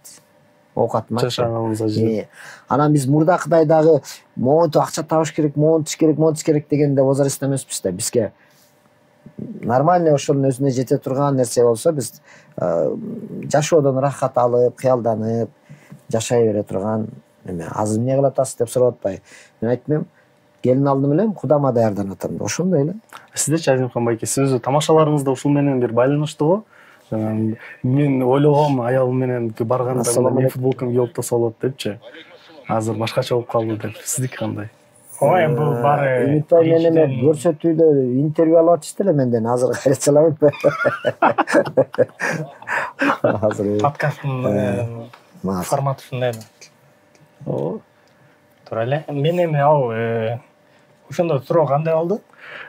оокатыма. Жашаганыңызга жетет. Анан биз мурдакыдай дагы монтип акча табыш керек, монтиш керек дегенде возраст эмеспиз да. Бизге нормальный ошонун өзүнө жете турган нерсе болсо, биз жашоодон рахат алып, кыялданып жашай бере турган эме. Азыр эмне кылып атасыз деп сурап атпайбы. Мен айтмайм, келин алдым элем, Кудама даярданып атам. Ошондой эле. Сиздечи Азимкан байке, сиз тамашаларыңызда ушул менен бир байланыштуу. Мен ойлогом аялым менен барганда мен футболкам кийип алса болот депчи. Азыр башкача болуп калды деп. Сиздики кандай? Ой, бул баары. Мен эме көрсөтүүдө интервью алып атышты эле менден, азыр кайрачалайм. Азыр подкасттын форматы ушундай. Туура эле. Мен эми ошондо суроо кандай болду?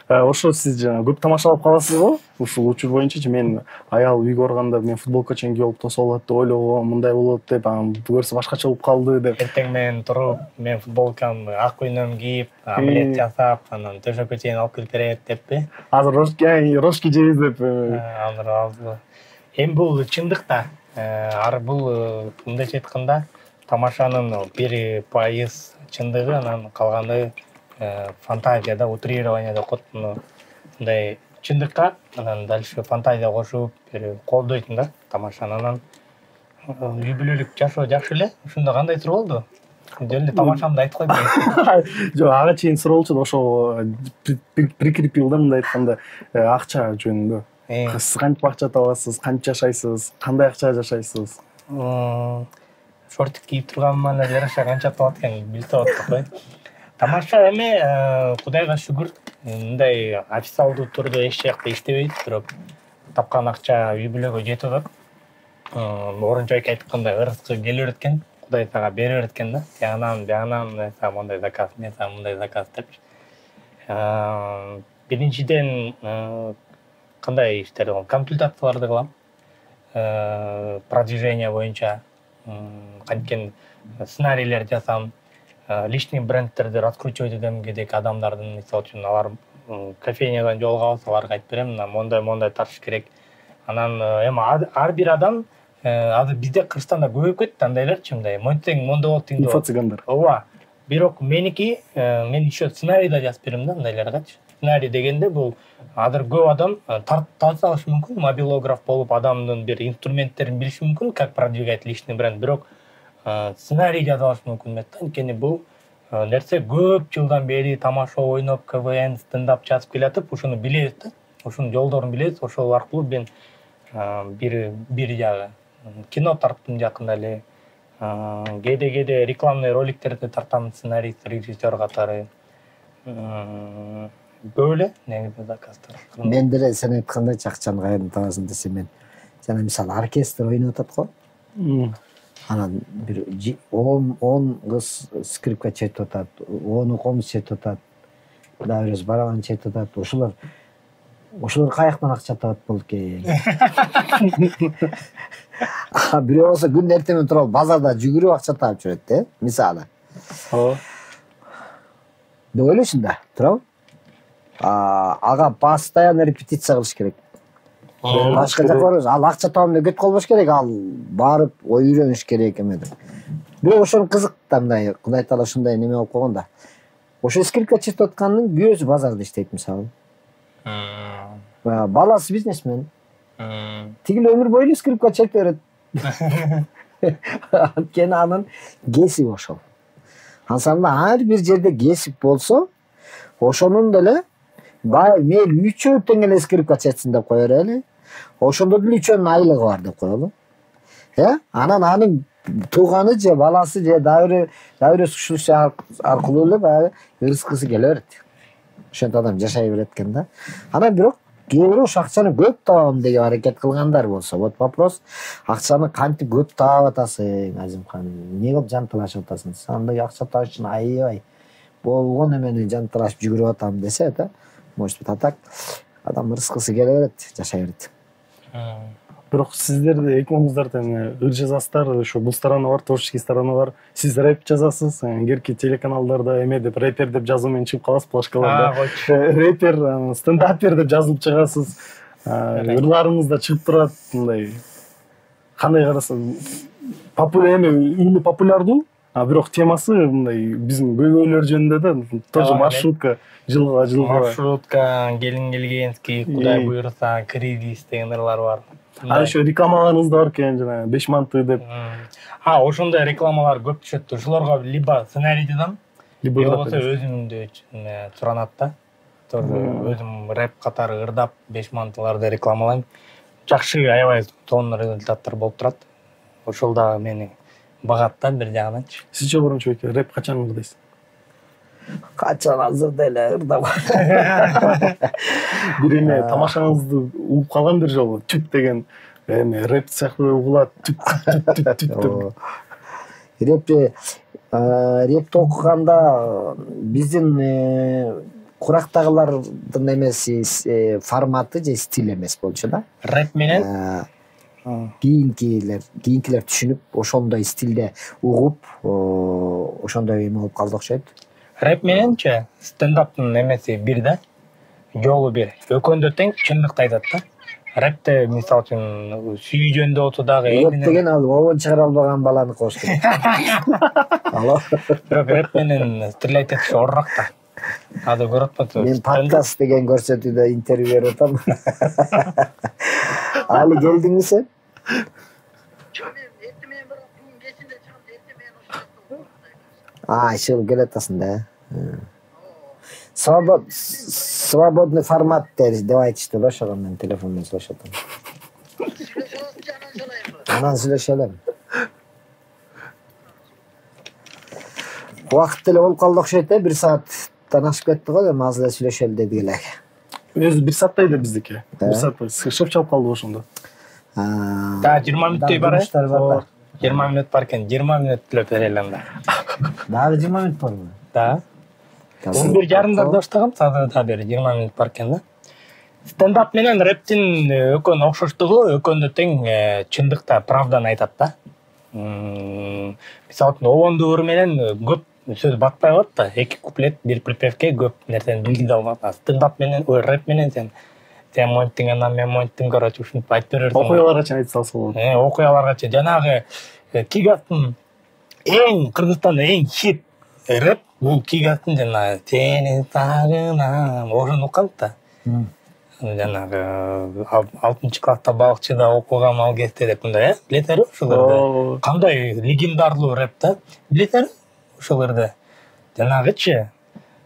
Ошо сиз жана көп тамашалап каласызбы? Ушул учур боюнча мен аял үйгө барганда мен футболка чейин кийип алса болот деп ойлогом, мындай болот деп, анан көрсө башкача болуп калды деп. Эртең менен туруп, мен футболкамды ак күйнөм кийип, омлет жасап, анан төшөккө чейин алып келип берет деппи? Азыр рожки жейбиз деп. Азыр. Эми бул чындык да. Бул мындайча айтканда тамашанын 1% чындыгы, анан калганы фантазияда, утрирование деп коет. Мындай чындыкка анан дальше фантазия кошуп бир колдойтун да тамашаны. Анан үй бүлөлүк жашоо жакшы эле. Ушунда кандай суроо болду? Деле тамашамды айтып койбойм. Жок, ага чейин суроо болчу да, ошо прикрепил да, мындай айтканда акча жөнүндө. Сиз кантип акча табасыз, канча жашайсыз, кандай акча жашайсыз? Шортик кийип турганыман эле жараша канча табат экен билип атпайм кой. Тамаша эми Кудайга шүгүр, мындай официалдуу түрдө эч жакта иштебейт, бирок тапкан акча үй бүлөгө жетип атат. Орунчойк айткандай ырыскы келе берет экен, Кудай сага бере берет экен да. Биягынан мындай заказ, мындай заказ деп. Биринчиден кандай иштерди кылам? Консультацияларды кылам. Продвижение боюнча канткен сценарийлер жасам. Личный брендтерди раскручивать эдем кедек адамдардын, мисалы үчүн алар кофейнядан жолуга алса аларга айтып берем, мондай тартыш керек. Анан эми ар бир адам азыр бизде Кыргызстанда көбөйүп кетти андайларчы, мындай монтең монда болот дейм. Инфо-цыгандар. Ооба. Бирок меники мен еще сценарий да жазып берем да андайларгачы. Сценарий дегенде бул азыр көп адам тартып алышы мүмкүн, мобилограф болуп адамдын бир инструменттерин билиши мүмкүн, как продвигать личный бренд, бирок сценарий жазып алыш мүмкүн эмес да. Анткени бул нерсе көп жылдан бери тамаша ойноп, КВН, стендап жазып келатып, ошону билебиз да. Ошонун жолдорун билебиз, ошол аркылуу мен бир жагы кино тарттым жакында эле. Кээде рекламный роликтерди тартам, сценарист, режиссер катары. Böyle негизи заказдар. Мен деле сен айткандай акчаны кайдан табасың десе, мен жана мисалы оркестр ойноп атат го. Анан бир 10 кыз скрипка чертип атат, 10 комуз чертип атат, дагы бирөөсү барабан чертип атат. Ошолор каяктан акча табат болуп бирөө болсо күн эртемен туруп базарда жүгүрүп акча таап жүрөт, мисалы. Деп ойлойсуң да, туурабы? Ага постоянно репетиция кылыш керек. Башка жака барабыз. Ал акча табам деп кетип калбаш керек, ал барып ой үйрөнүш керек эмеде. Бирок ошонун кызык да мындай, Кудай таала ушундай неме болуп койгон да. Ошо скрипка чертип аткандын күйөөсү базарда иштейт мисалы. Баласы бизнесмен. Тигил өмүр бою скрипка чертип берет. Анткени анын кесиби ошол. Ансанда ар бир жерде кесип болсо, ошонун деле мен 3 тең эле скрипка чертсин деп кое берели. Ошондо деле 3 айлыгы бар деп коелу. Анан анын тууганы же баласы же дайыр сушуусу аркылуу эле баягы ырыскысы келе берет. Ошентип адам жашай берет экен да. Анан бирок кээ бирөө ошо акчаны көп табам деген аракет кылгандар болсо, вот вопрос акчаны кантип көп таап атасың, Азимкан? Эмне кылып жан талашып атасың? Андай акча табыш үчүн аябай болгон эмени жан талашып жүгүрүп атам десе да, может быть, а так адам ырыскысы келе берет, жашай берет. Бирок сиздер экөөңүздөр тең ыр жазасыздар, ошо бул сторона бар, творческий сторона бар. Сиз рэп жазасыз, кийинки телеканалдарда эме деп рэпер деп жазуу менен чыгып каласыз плашкаларда. Рэпер, стендапер деп жазылып чыгасыз. Ырларыңыз да чыгып турат, мындай. Кандай карасаңыз, эми популярдуу, бирок темасы мындай биздин көйгөйлөр жөнүндө да, тоже маршрутка, жылга. Маршрутка, келин келгенский, Кудай буйрса, кризис деген ырлар бар. Ошо рекламаларыңыз да бар экен, жана 5 манты деп. Ошондой рекламалар көп түшөт. Ошолорго либо сценарий жазам, либо болбосо өзүмдү суранат да. Өзүм рэп катары ырдап 5 мантыларды рекламалайм. Жакшы, аябай сонун результаттар болуп турат. Ошол да мени багат да бир жагынан. Сизче Борончубек, рэп качан ырдайсыз? Качан азырда эле ырдап. Бир эме тамашаңызды угуп калган бир жолу түп деген эме рэп сыяктуу угулат түп. Рэпти окуганда биздин курактагылардын эмеси форматы же стиль эмес болчу да. Рэп менен кийинкилер түшүнүп, ошондой стилде угуп, ошондой эме болуп калды окшойт. Рэп мененчи стендаптын эмеси бир да, жолу бир. Экөөндө тең чындыкты айтат да. Рэпте мисалы үчүн сүйүү жөнүндө болсо дагы рэп деген ал обон чыгара албаган баланы кош керек. Алло. Бирок рэп менен стреляйт этиш оорураак да. Ады көрүп атпайсызбы? Мен подкаст деген көрсөтүүдө интервью берип атам. Али келдиңби сен? Ишыл келе атасың да. Свободный формат деп айтышты да, ошого мен телефон менен сүйлөшүп атам. Анан сүйлөшөлөм. Убакыт деле болуп калды окшойт да, 1 сааттан ашып кетти го, эми азыр эле сүйлөшөлү дедик эле. Өзү 1 сааттай эле биздики. 1 сааттай шып чалып калды ошондо. Да, 20 мүнөттөй бар. 20 мүнөт бар экен, 20 мүнөт төлөп берели анда. Дагы 20 мүнөт барбы? Да. 11:30 баштагам, да бери 20 мүнөт бар экен да. Стендап менен рэптин экөөнүн окшоштугу, экөөндө тең чындыкта правданы айтат да. Мисалы үчүн обондуу ыр менен көп сөз батпай калат да. 2 куплет, 1 припевке көп нерсени билгизе алат. Стендап менен, рэп менен сен монтиң анан мен монтиң, короче, ушинтип айтып берерсиң. Окуяларга айта салса болот. Окуяларга жанагы Кигастын Кыргызстанда эң хит рэп бул Кигастын жанагы сени сагынам, ошону уккан да. Жанагы 6 класста балыкчыда окугам ал кезде деп мындай, билесиңерби ошолорду? Кандай легендарлуу рэп да, билесиңерби ошолорду? Жанагычы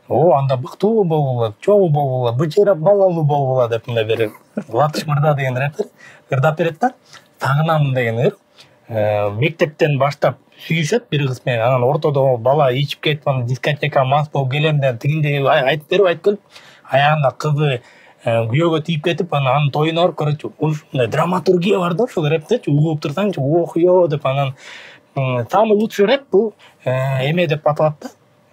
анда бактуу болгула, чогуу болгула, быжырап балалуу болгула деп мындай бир Латыш мырза деген рэпер ырдап берет да. Сагынам деген ыр. Мектептен баштап сүйүшөт бир кыз менен, анан ортодо бала ичип кетип, анан дискотека мас болуп келем деп тигинде айтып келип, аягында кызы күйөөгө тийип кетип, анан тоюна барып, короче, ушундай драматургия бар да ошол рэптечи, угуп турсаңчы, охуё деп, анан самый лучший рэп бул эме деп аталат да.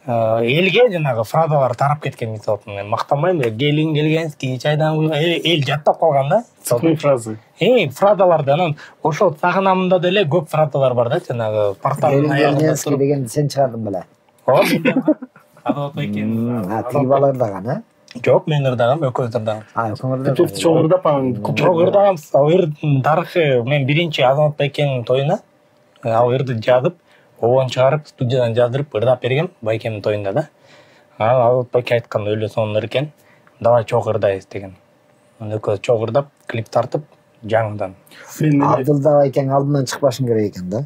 Элге жанагы фразалар тарап кеткен, мисалы үчүн мактанбайм, келин келгенский чайдан эл жаттап калган да. Сыпый фразы. Фразаларды анан ошол сагынамында деле көп фразалар бар да, жанагы порталдын аягында туруп дегенди сен чыгардың беле. Ооба. Ада экен. Тиги балар да гана. Жок, мен ырдагам, экөөбүз ырдагам. Тепевди чоң ырдап анан Жок, ырдагамбыз. Ал ырдын тарыхы мен биринчи Азамат Байкенин тоюна ал ырды жазып, обон чыгарып, студиядан жаздырып ырдап бергем Байкенин тоюнда да. Азамат Байке айткан өлө сонун ыр экен. Давай чоң ырдайбыз деген. Экөөбүз чоң ырдап, клип тартып, жаңыдан. Абдылда Байкең алдынан чыкпашың керек экен да.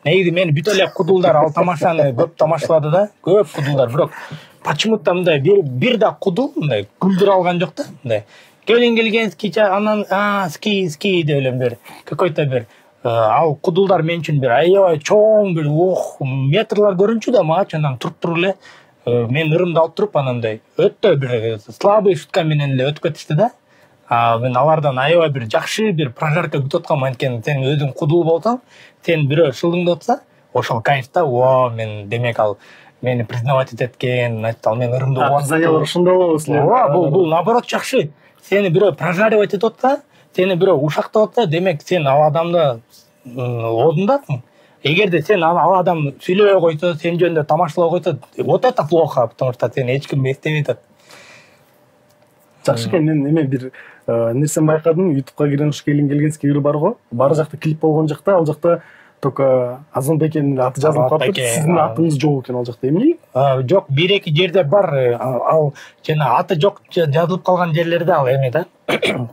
Негизи мени бүт эле кудулдар ал тамашаны көп тамашалады да, көп кудулдар, бирок почему-то мындай бир да кудул мындай күлдүрө алган жок да, мындай. Келген скича анан ски деп эле бир какой-то бир ал кудулдар мен үчүн бир аябай чоң бир метрлар көрүнчү да мага анан туруп эле мен ырымды алып туруп анандай өтө бир слабый шутка менен эле өтүп кетишти да. Мен алардан аябай бир жакшы бир прожарка күтүп аткам, анткени сен өзүң кудул болсоң, сен бирөө шылыңды отса, ошол кайфта, мен демек ал мени признавать эткен, ал мен ырымды уган. Занялар ошондой болобу силер? Бул наоборот жакшы. Сени бирөө прожаривать этип атса, сени бирөө ушактап атса, демек сен ал адамды ордундасың. Эгерде сен ал адам сүйлөбөй койсо, сен жөнүндө тамашалабай койсо, вот это плохо, потому что сени эч ким эстебей атат. Жакшы экен, мен эме бир нерсени байкадым, ютубка киргениш келгенский ыр бар го. Бары жакта клип болгон жакта, ал жакта только Азамат Байкенин аты жазылып калып, сиздин атыңыз жок экен ал жакта, эмне? Жок, бир-эки жерде бар, ал жана аты жок жазылып калган жерлерде ал эме да.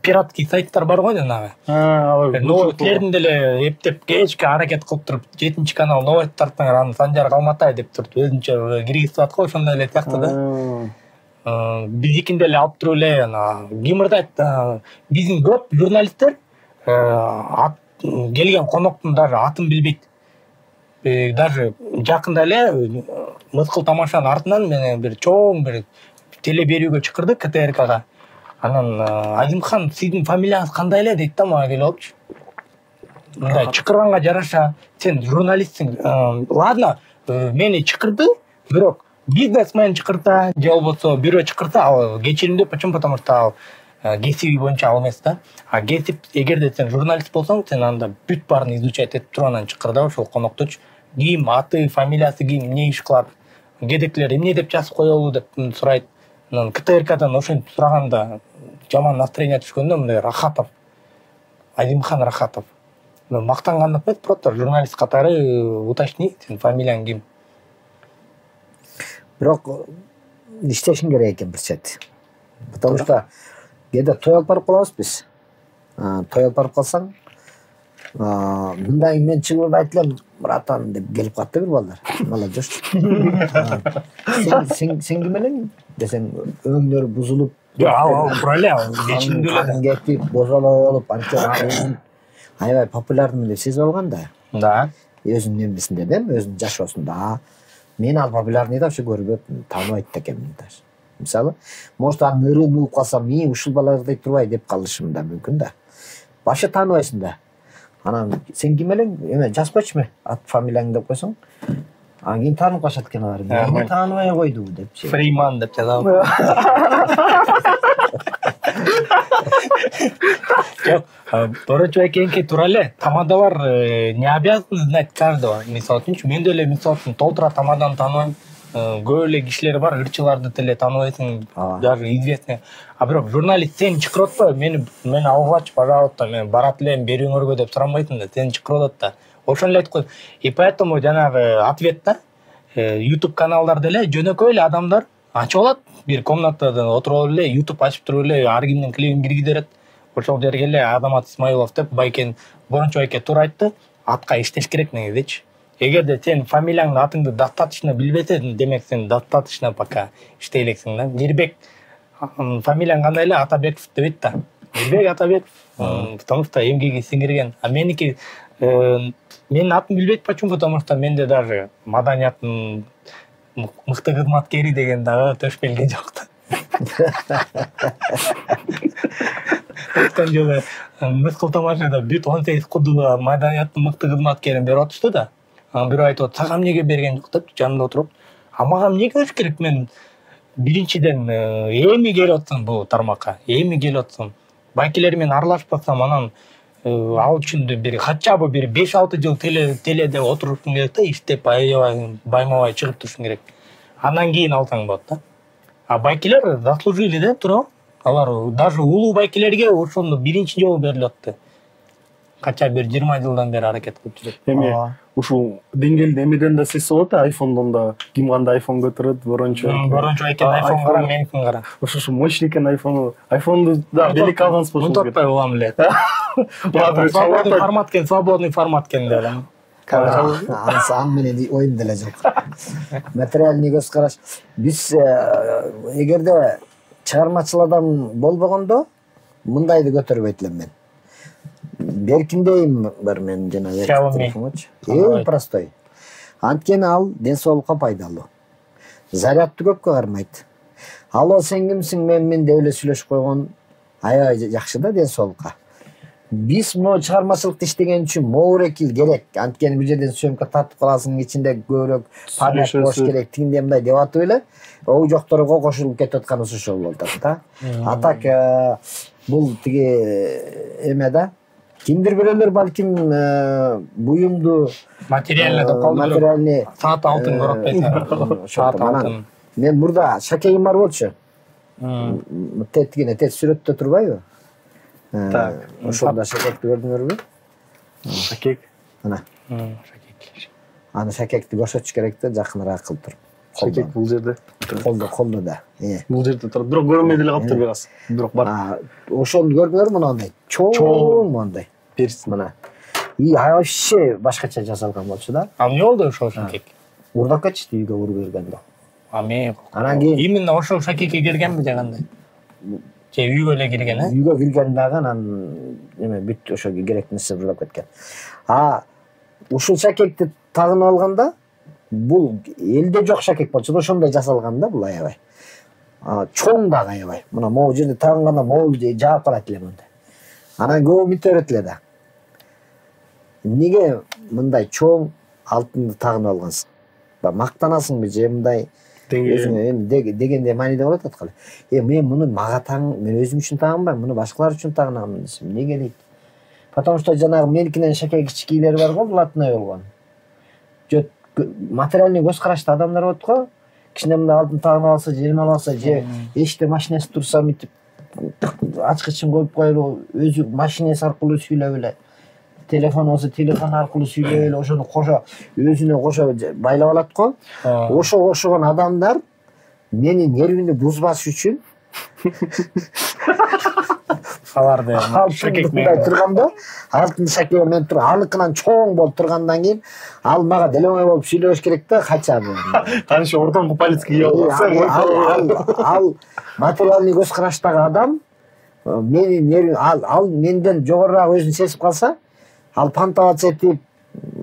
Пиратский сайттар бар го жанагы. Новостлердин деле эптеп кечке аракет кылып туруп, 7 канал новость тарттыңар, аны Санжар Калматай деп туруп өзүнчө киргизип аткан, ошондой эле сыяктуу да. Биздикинде эле алып туруп эле ким ырдайт, биздин көп журналисттер келген коноктун даже атын билбейт. Даже жакында эле Мыскыл тамашанын артынан мен бир чоң бир теле берүүгө чакырды КТРКга. Анан Азимхан, сиздин фамилияңыз кандай эле дейт да мага келип алыпчы. Мындай чакырганга жараша, сен журналистсиң. Ладно, мени чакырды, бирок бизнесмен чакырта, же болбосо бирөө чакырта, ал кечиримдүү, почему? Потому что ал кесиби боюнча ал эмес да. Кесип, эгерде сен журналист болсоң, сен анда бүт баарын изучать этип туруп анан чакырда ошол коноктучу. Ким, аты, фамилиясы ким, эмне иш кылат, кедеклер эмне деп жазып коелу деп сурайт. Анан КТРКдан ошентип сураганда жаман настроение түшкөндө мындай Рахатов, Азимхан Рахатов. Мактанган эмес, просто журналист катары уточни, сен фамилияң ким. Бирок иштешиң керек экен бир чет. Потому что кээде той алып барып калабыз биз. Той алып барып калсаң, мындай мен чыгып айтылам, братан деп келип калды бир балдар. Молодежь. Сен ким элең десең, өңдөрү бузулуп, тура эле, кетип, бозолоп, анча аябай популярмын деп сезип алган да. Да. Өзүнүн эмесинде да, өзүнүн жашоосунда. Мен ал популярныйды вообще көрбөп, тааныбайт экенмин даже. Мисалы, может анын ырын угуп калсам, ушул бала ырдай турбай деп калышым да мүмкүн да. Башы тааныбайсың да. Анан сен ким элең? Эме жазып койчуму? Ат фамилияңды деп койсоң. Анан кийин таанып калышат экен алар. Мени тааныбай койду депчи. Фриман деп жазабы. Жок, Торочу экенки тура эле. Тамадалар не обязаны знать каждого. Мисалы үчүн мен деле мисалы үчүн толтура тамаданы тааныбайм. Көп эле кишилер бар, ырчыларды деле тааныбайсың, даже известный. Бирок журналист сени чакырып атпайбы, мени алгачы, пожалуйста, мен барат элем, берүүңөргө деп сурамайтын да, сени чакырып атат да. Ошону эле айтып коет. И поэтому жанагы ответта YouTube каналдарда эле жөнөкөй эле адамдар ачып алат, бир комнатада отуруп эле YouTube ачып туруп эле ар кимдин клибин киргизе берет. Ошол жерге эле Азамат Исмаилов деп Байкен Борончо Байке туура айтты, атка иштеш керек негизичи. Эгерде сен фамилияңды, атыңды достаточно билбесең, демек сен достаточно пока иштей элексиң да. Мирбек фамилияң кандай эле? Атабеков дебейт да. Мирбек Атабеков, потому что эмгеги сиңирген. Меники менин атым билбейт, почему? Потому что менде даже маданияттын мыкты кызматкери деген дагы төшкөлгө жок да. Өткөн жылы Мыскыл тамашада бүт 18 кудуга маданияттын мыкты кызматкерин берип атышты да. Бирөө айтып, сага эмнеге берген жок деп жанында отуруп. Мага эмне кереш керек? Мен биринчиден эми келип атсам бул тармакка, эми келип атсам, байкелер менен аралашпасам, анан ал үчүн бир хотя бы бир 5-6 жыл теледе отурушуң керек да, иштеп аябай баймабай чыгып турушуң керек. Андан кийин алсаң болот да. А байкелер заслужили да тура. Алар даже улуу байкелерге ошону биринчи жолу берилип кача бир 20 жылдан бери аракет кылып жүрөт. Эми ушул деңгээлде эмеден да сезсе болот, айфондон да ким кандай айфон көтөрөт, борончо экен айфон кара, меникин кара. Ошо мощный экен айфону. Айфонду да белек алгансыз болчу. Унутпай улам эле. Свободный формат экен деп элем. Ан менен оюм деле жок. Материальный көз караш. Биз эгерде чыгармачыл адам болбогондо мындайды көтөрбөйт элем мен. Беркиндейм бар мен жана телефончу. Простой. Анткени ал ден соолукка пайдалуу. Зарядты көпкө кармайт. Алло, сен кимсиң? Мен деп эле сүйлөшүп койгон аябай жакшы да ден соолукка. Биз могу чыгармачылыкты иштеген үчүн моурекил керек. Анткени бул жерден сөмкө тартып каласың, ичинде көбүрөөк память бош керек, тиңдей мындай деп атып эле ой жокторго кошулуп кетип аткан ошол болот да. А так бул тиги эме да. Кимдир бирөөлөр балким буюмду материальный деп калды. Материальный саат алтын көрөп саат алтын. Мен мурда шакегим бар болчу. Тетигине тет сүрөттө турбайбы? Так, ошондо шакекти көрдүңөрбү? Шакек. Ана. Шакек. Аны шакекти көрсөтүш керек да, жакыныраак кылып туруп. Шакек бул жерде. Колдо да. Бул жерде турат. Бирок көрмөй деле калыптыр бир аз. Бирок бар. Ошону көрдүңөрбү мындай? Чоң мындай. Перс мына. И вообще башкача жасалган болчу да. А эмне болду ошол шакек? Урдап кетти үйгө уруп бергенде. Мен Анан кийин именно ошол шакекке киргенби же кандай? Же үйгө эле кирген, Үйгө кирген дагы анан эме бүт ошо керектүү нерсе урдап кеткен. Ушул шакекти тагынып алганда бул элде жок шакек болчу да, ошондой жасалган да бул аябай. Чоң дагы аябай. Мына могу жерде тагынганда могу жаап калат эле мындай. Анан көбү мынтип берет эле да. Эмнеге мындай чоң алтынды тагынып алгансың? Мактанасыңбы же мындай дегенде мааниде болот аткалы. Мен муну мага мен өзүм үчүн тагынбайм, муну башкалар үчүн тагынам десем, эмне керек? Потому что жанагы меникинен шакек кичикейлери бар го, блатной болгон. Материальный көз карашты адамдар болот го. Кичине мындай алтын тагынып алса, жерим алса, же эшикте машинеси турса мынтип ачкычын коюп коелу, өзү машинеси аркылуу сүйлөп эле. Телефон болсо телефон аркылуу сүйлөп эле ошону кошо өзүнө кошо байлап алат го. Ошо кошогон адамдар менин нервимди бузбаш үчүн аларды шакекмей турганда, алтын шакек менен туруп, аныкынан чоң болуп тургандан кийин ал мага делемой болуп сүйлөш керек да, кача. Таныш ортомго полицейге ал материальный көз караштагы адам менин нервим ал менден жогорураак өзүн сезип калса, ал пантават этип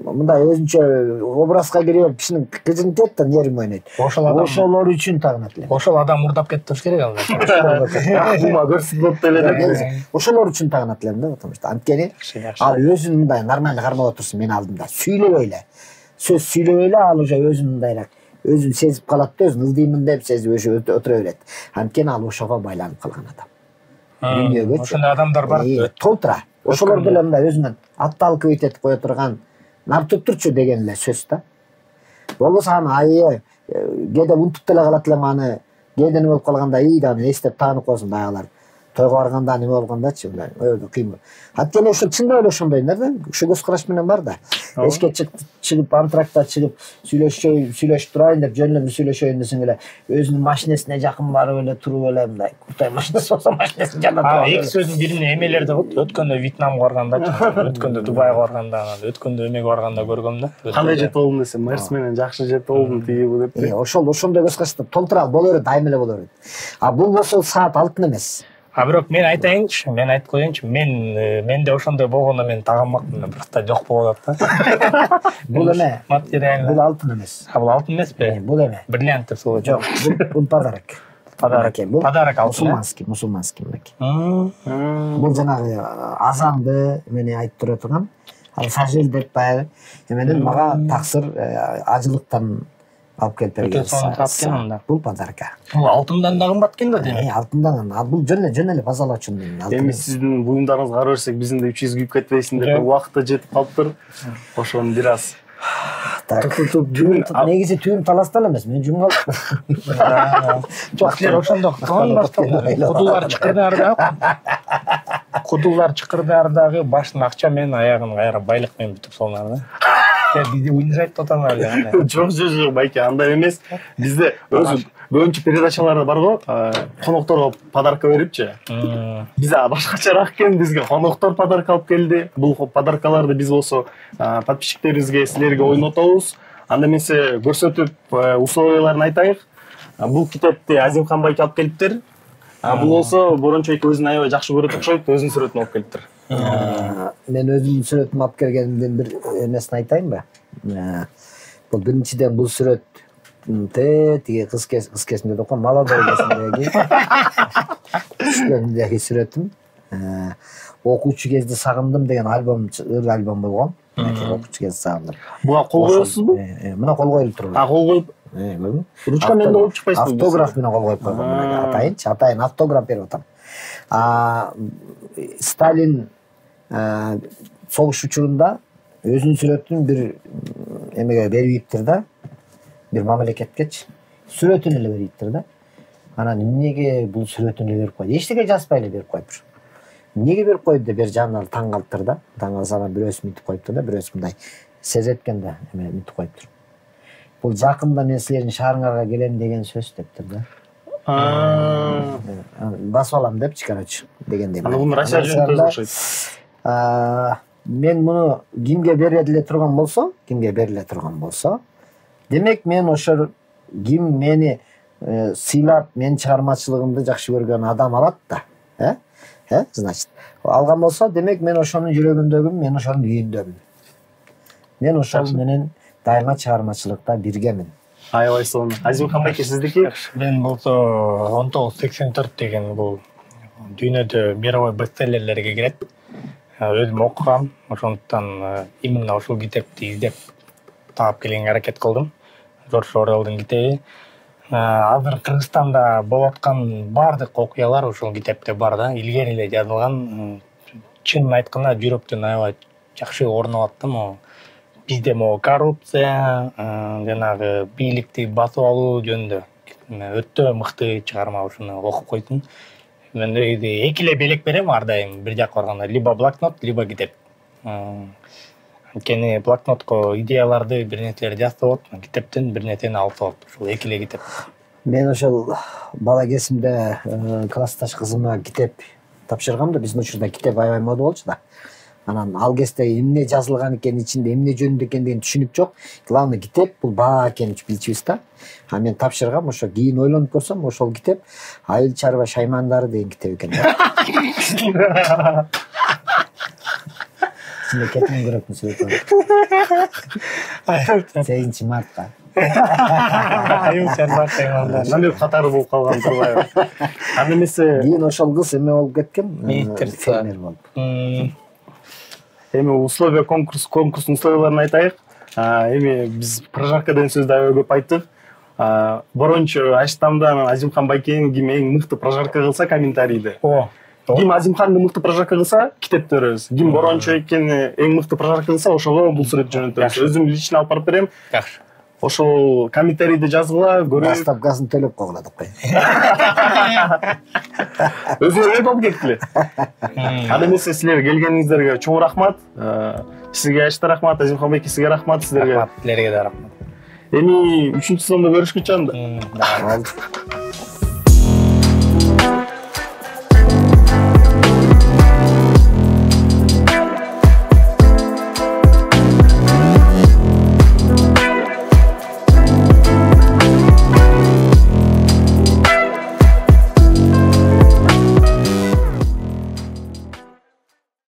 мындай өзүнчө образга кирип кишинин кыжынтет да, нервим ойнойт. Ошолор үчүн тагынат эле. Ошол адам мурдап кетти болуш керек ал. Бума көрсөт болуп эле. Ошолор үчүн тагынат элем да, потому что анткени ал өзүн мындай нормально кармап отурсун мен алдымда. Сүйлөбөй эле. Сөз сүйлөбөй эле ал уже өзүн мындайраак өзүн сезип калат да, өзүн ылдыймын деп сезип өшө отура берет. Анткени ал ошого байланып калган адам. Дүйнөгө ошондой адамдар бар. Толтура. Ошолор деле мындай өзүнөн атталкы этип кое турган нар туттурчу деген эле сөз да. Болбосо аны кээде унутуп деле калат элем аны, кээде эме болуп калганда аны эстеп таанып коесуң баягылар. Тойго барганда неме болгондачы мындай өйдө кыймыл. Анткени ошо чындап эле ошондойлар да, ушул көз караш менен бар да. Эшикке чыгып антракта чыгып сүйлөшүп турайын деп жөн эле сүйлөшөйүн десең эле өзүнүн машинесине жакын барып эле туруп эле мындай куртай машинеси болсо машинесин жанында туруп. Эки сөздүн бирине эмелерде болот. Өткөндө Вьетнамга баргандачы, өткөндө Дубайга барганда, өткөндө эмеге барганда көргөм да. Кандай жет болдум десем, Мерс менен жакшы жет болдум тиги бу деп. Ошондой көз карашта толтура боло берет, дайым эле боло берет. Бул болсо саат алтын эмес. Бирок мен айтайынчы, мен айтып коеюнчу, менде ошондой болгондо мен тагынмакмын, бирок да жок болот да. Бул эме? Материальный. Бул алтын эмес. Бул алтын эмеспи? Бул эме? Бриллиант деп болот. Жок, бул подарок. Подарок алтын. Мусулманский мынакей. Бул жанагы азанды мени айтып тура турган, ал сажел деп баягы эменен мага таксыр ажылыктан алып келип берген. Бул подарок. Бул алтындан да кымбат экен да демек. Алтындан. Бул жөн эле базалоочун. Эми сиздин буюмдарыңызга карап берсек, биздин да 300 күйүп кетпейсиң деп убакыт да жетип калыптыр. Ошону бир аз негизи түбүм таласта эле эмес, мен жумгал. Жок, силер ошондо кудулар чыкырдаардагы башын акча менен, аягын кайра байлык менен бүтүп салыңар да. Бизде университет отанар эле. Жок, байке, андай эмес. Бизде өзү көбүнчө передачаларда бар го, конокторго подарка берипчи. Бизде башкачараак экен, бизге коноктор подарка алып келди. Бул подаркаларды биз болсо подписчиктерибизге, силерге ойнотобуз. Анда эмесе көрсөтүп условияларын айтайык. Бул китепти Азимхан байке алып келиптир. Бул болсо Борончо эки өзүн аябай жакшы көрөт окшойт, өзүнүн сүрөтүн алып келиптир. Мен өзүмдүн сүрөтүмдү алып келгенден бир эмесин айтайынбы? Бул биринчиден бул сүрөт тиги кыз кезинде окуган молодой кезиндеги сүрөтүм. Окуучу кезде сагындым деген альбом болгон. Окуучу кезде сагындым. Буга кол коесузбу? Мына кол коюлуп турбу. Кол коюп. Ручка менен да коюп чыкпайсызбы? Автограф менен кол коюп койгон. Атайын автограф берип атам. Сталин согуш учурунда өзүнүн сүрөтүн бир эмеге бериптир да, бир мамлекеткечи сүрөтүн эле бериптир да. Анан эмнеге бул сүрөтүн эле берип койду? Эчтеке жазбай эле берип коюптур. Эмнеге берип койду деп бир жагынан таң калыптыр да. Таң калса анан бирөөсү мынтип коюптур да, бирөөсү мындай сезеткен да, эме мынтип коюптур. Бул жакында мен силердин шаарыңарга келем деген сөз дептир да. Басып алам депчи, короче, дегендей. Аны муну Россия жөнүндө окшойт. Мен муну кимге бере турган болсо, демек мен ошо ким мени сыйлап, менин чыгармачылыгымды жакшы көргөн адам алат да. Значит, алган болсо, демек мен ошонун жүрөгүндөгүмүн, мен ошонун үйүндөмүн. Мен ошол менен дайыма чыгармачылыкта биргемин. Аябай сонун. Азимхан байке, сиздики? Мен болсо 1984 деген бул дүйнөдө мировой бестселлерлерге кирет. Өзүм окугам, ошондуктан именно ушул китепти издеп таап келгенге аракет кылдым. Жорж Оруэллдин китеби. Азыр Кыргызстанда болуп аткан баардык окуялар ушул китепте бар да, илгери эле жазылган. Чынын айтканда жүрөктөн аябай жакшы орун алат да. Могу бизде могу коррупция, жанагы бийликти басып алуу жөнүндө өтө мыкты чыгарма, ушуну окуп койсун. Мен эки эле белек берем ар дайым бир жакка барганда, либо блокнот, либо китеп. Анткени блокнотко идеяларды, бир нерселерди жазса болот, китептен бир нерсени алса болот. Ушул эки эле китеп. Мен ошол бала кезимде классташ кызыма китеп тапшыргам да, биздин учурда китеп аябай мода болчу да. Анан ал кезде эмне жазылган экен, ичинде эмне жөнүндө экендигин түшүнүп жок. Главный китеп бул баа экенин билчүбүз да. Мен тапшыргам, ошо кийин ойлонуп көрсөм, ошол китеп Айыл чарба шаймандары деген китеп экен да. Сине кетиң көрөкмүн сүрөтүн. 8 мартка. Айыл чарба шаймандары. Намек катары болуп калган турбайбы? Анда эмесе Кийин ошол кыз эме болуп кеткен, фермер болуп. Эми условия конкурстун условияларын айтайык. Эми биз прожарка деген сөздү аябай көп айттык. Борончо Аштамда Азимхан байкенин ким эң мыкты прожарка кылса комментарийде. Ким Азимханды мыкты прожарка кылса китеп беребиз. Ким Борончо экени эң мыкты прожарка кылса ошого бул сүрөт жөнөтөбүз. Өзүм лично алып барып берем. Жакшы. Ошол комментарийде жазгыла, көрүп. Ставкасын төлөп койгуладык кой. Өзүңөр алып кеттиле. Анда эмесе силер келгениңиздерге чоң рахмат. Сизге Ашта рахмат, Азимхан байке сизге рахмат, сиздерге. Рахмат, силерге да рахмат. Эми 3-сонда көрүшкүнчө анда. Болду.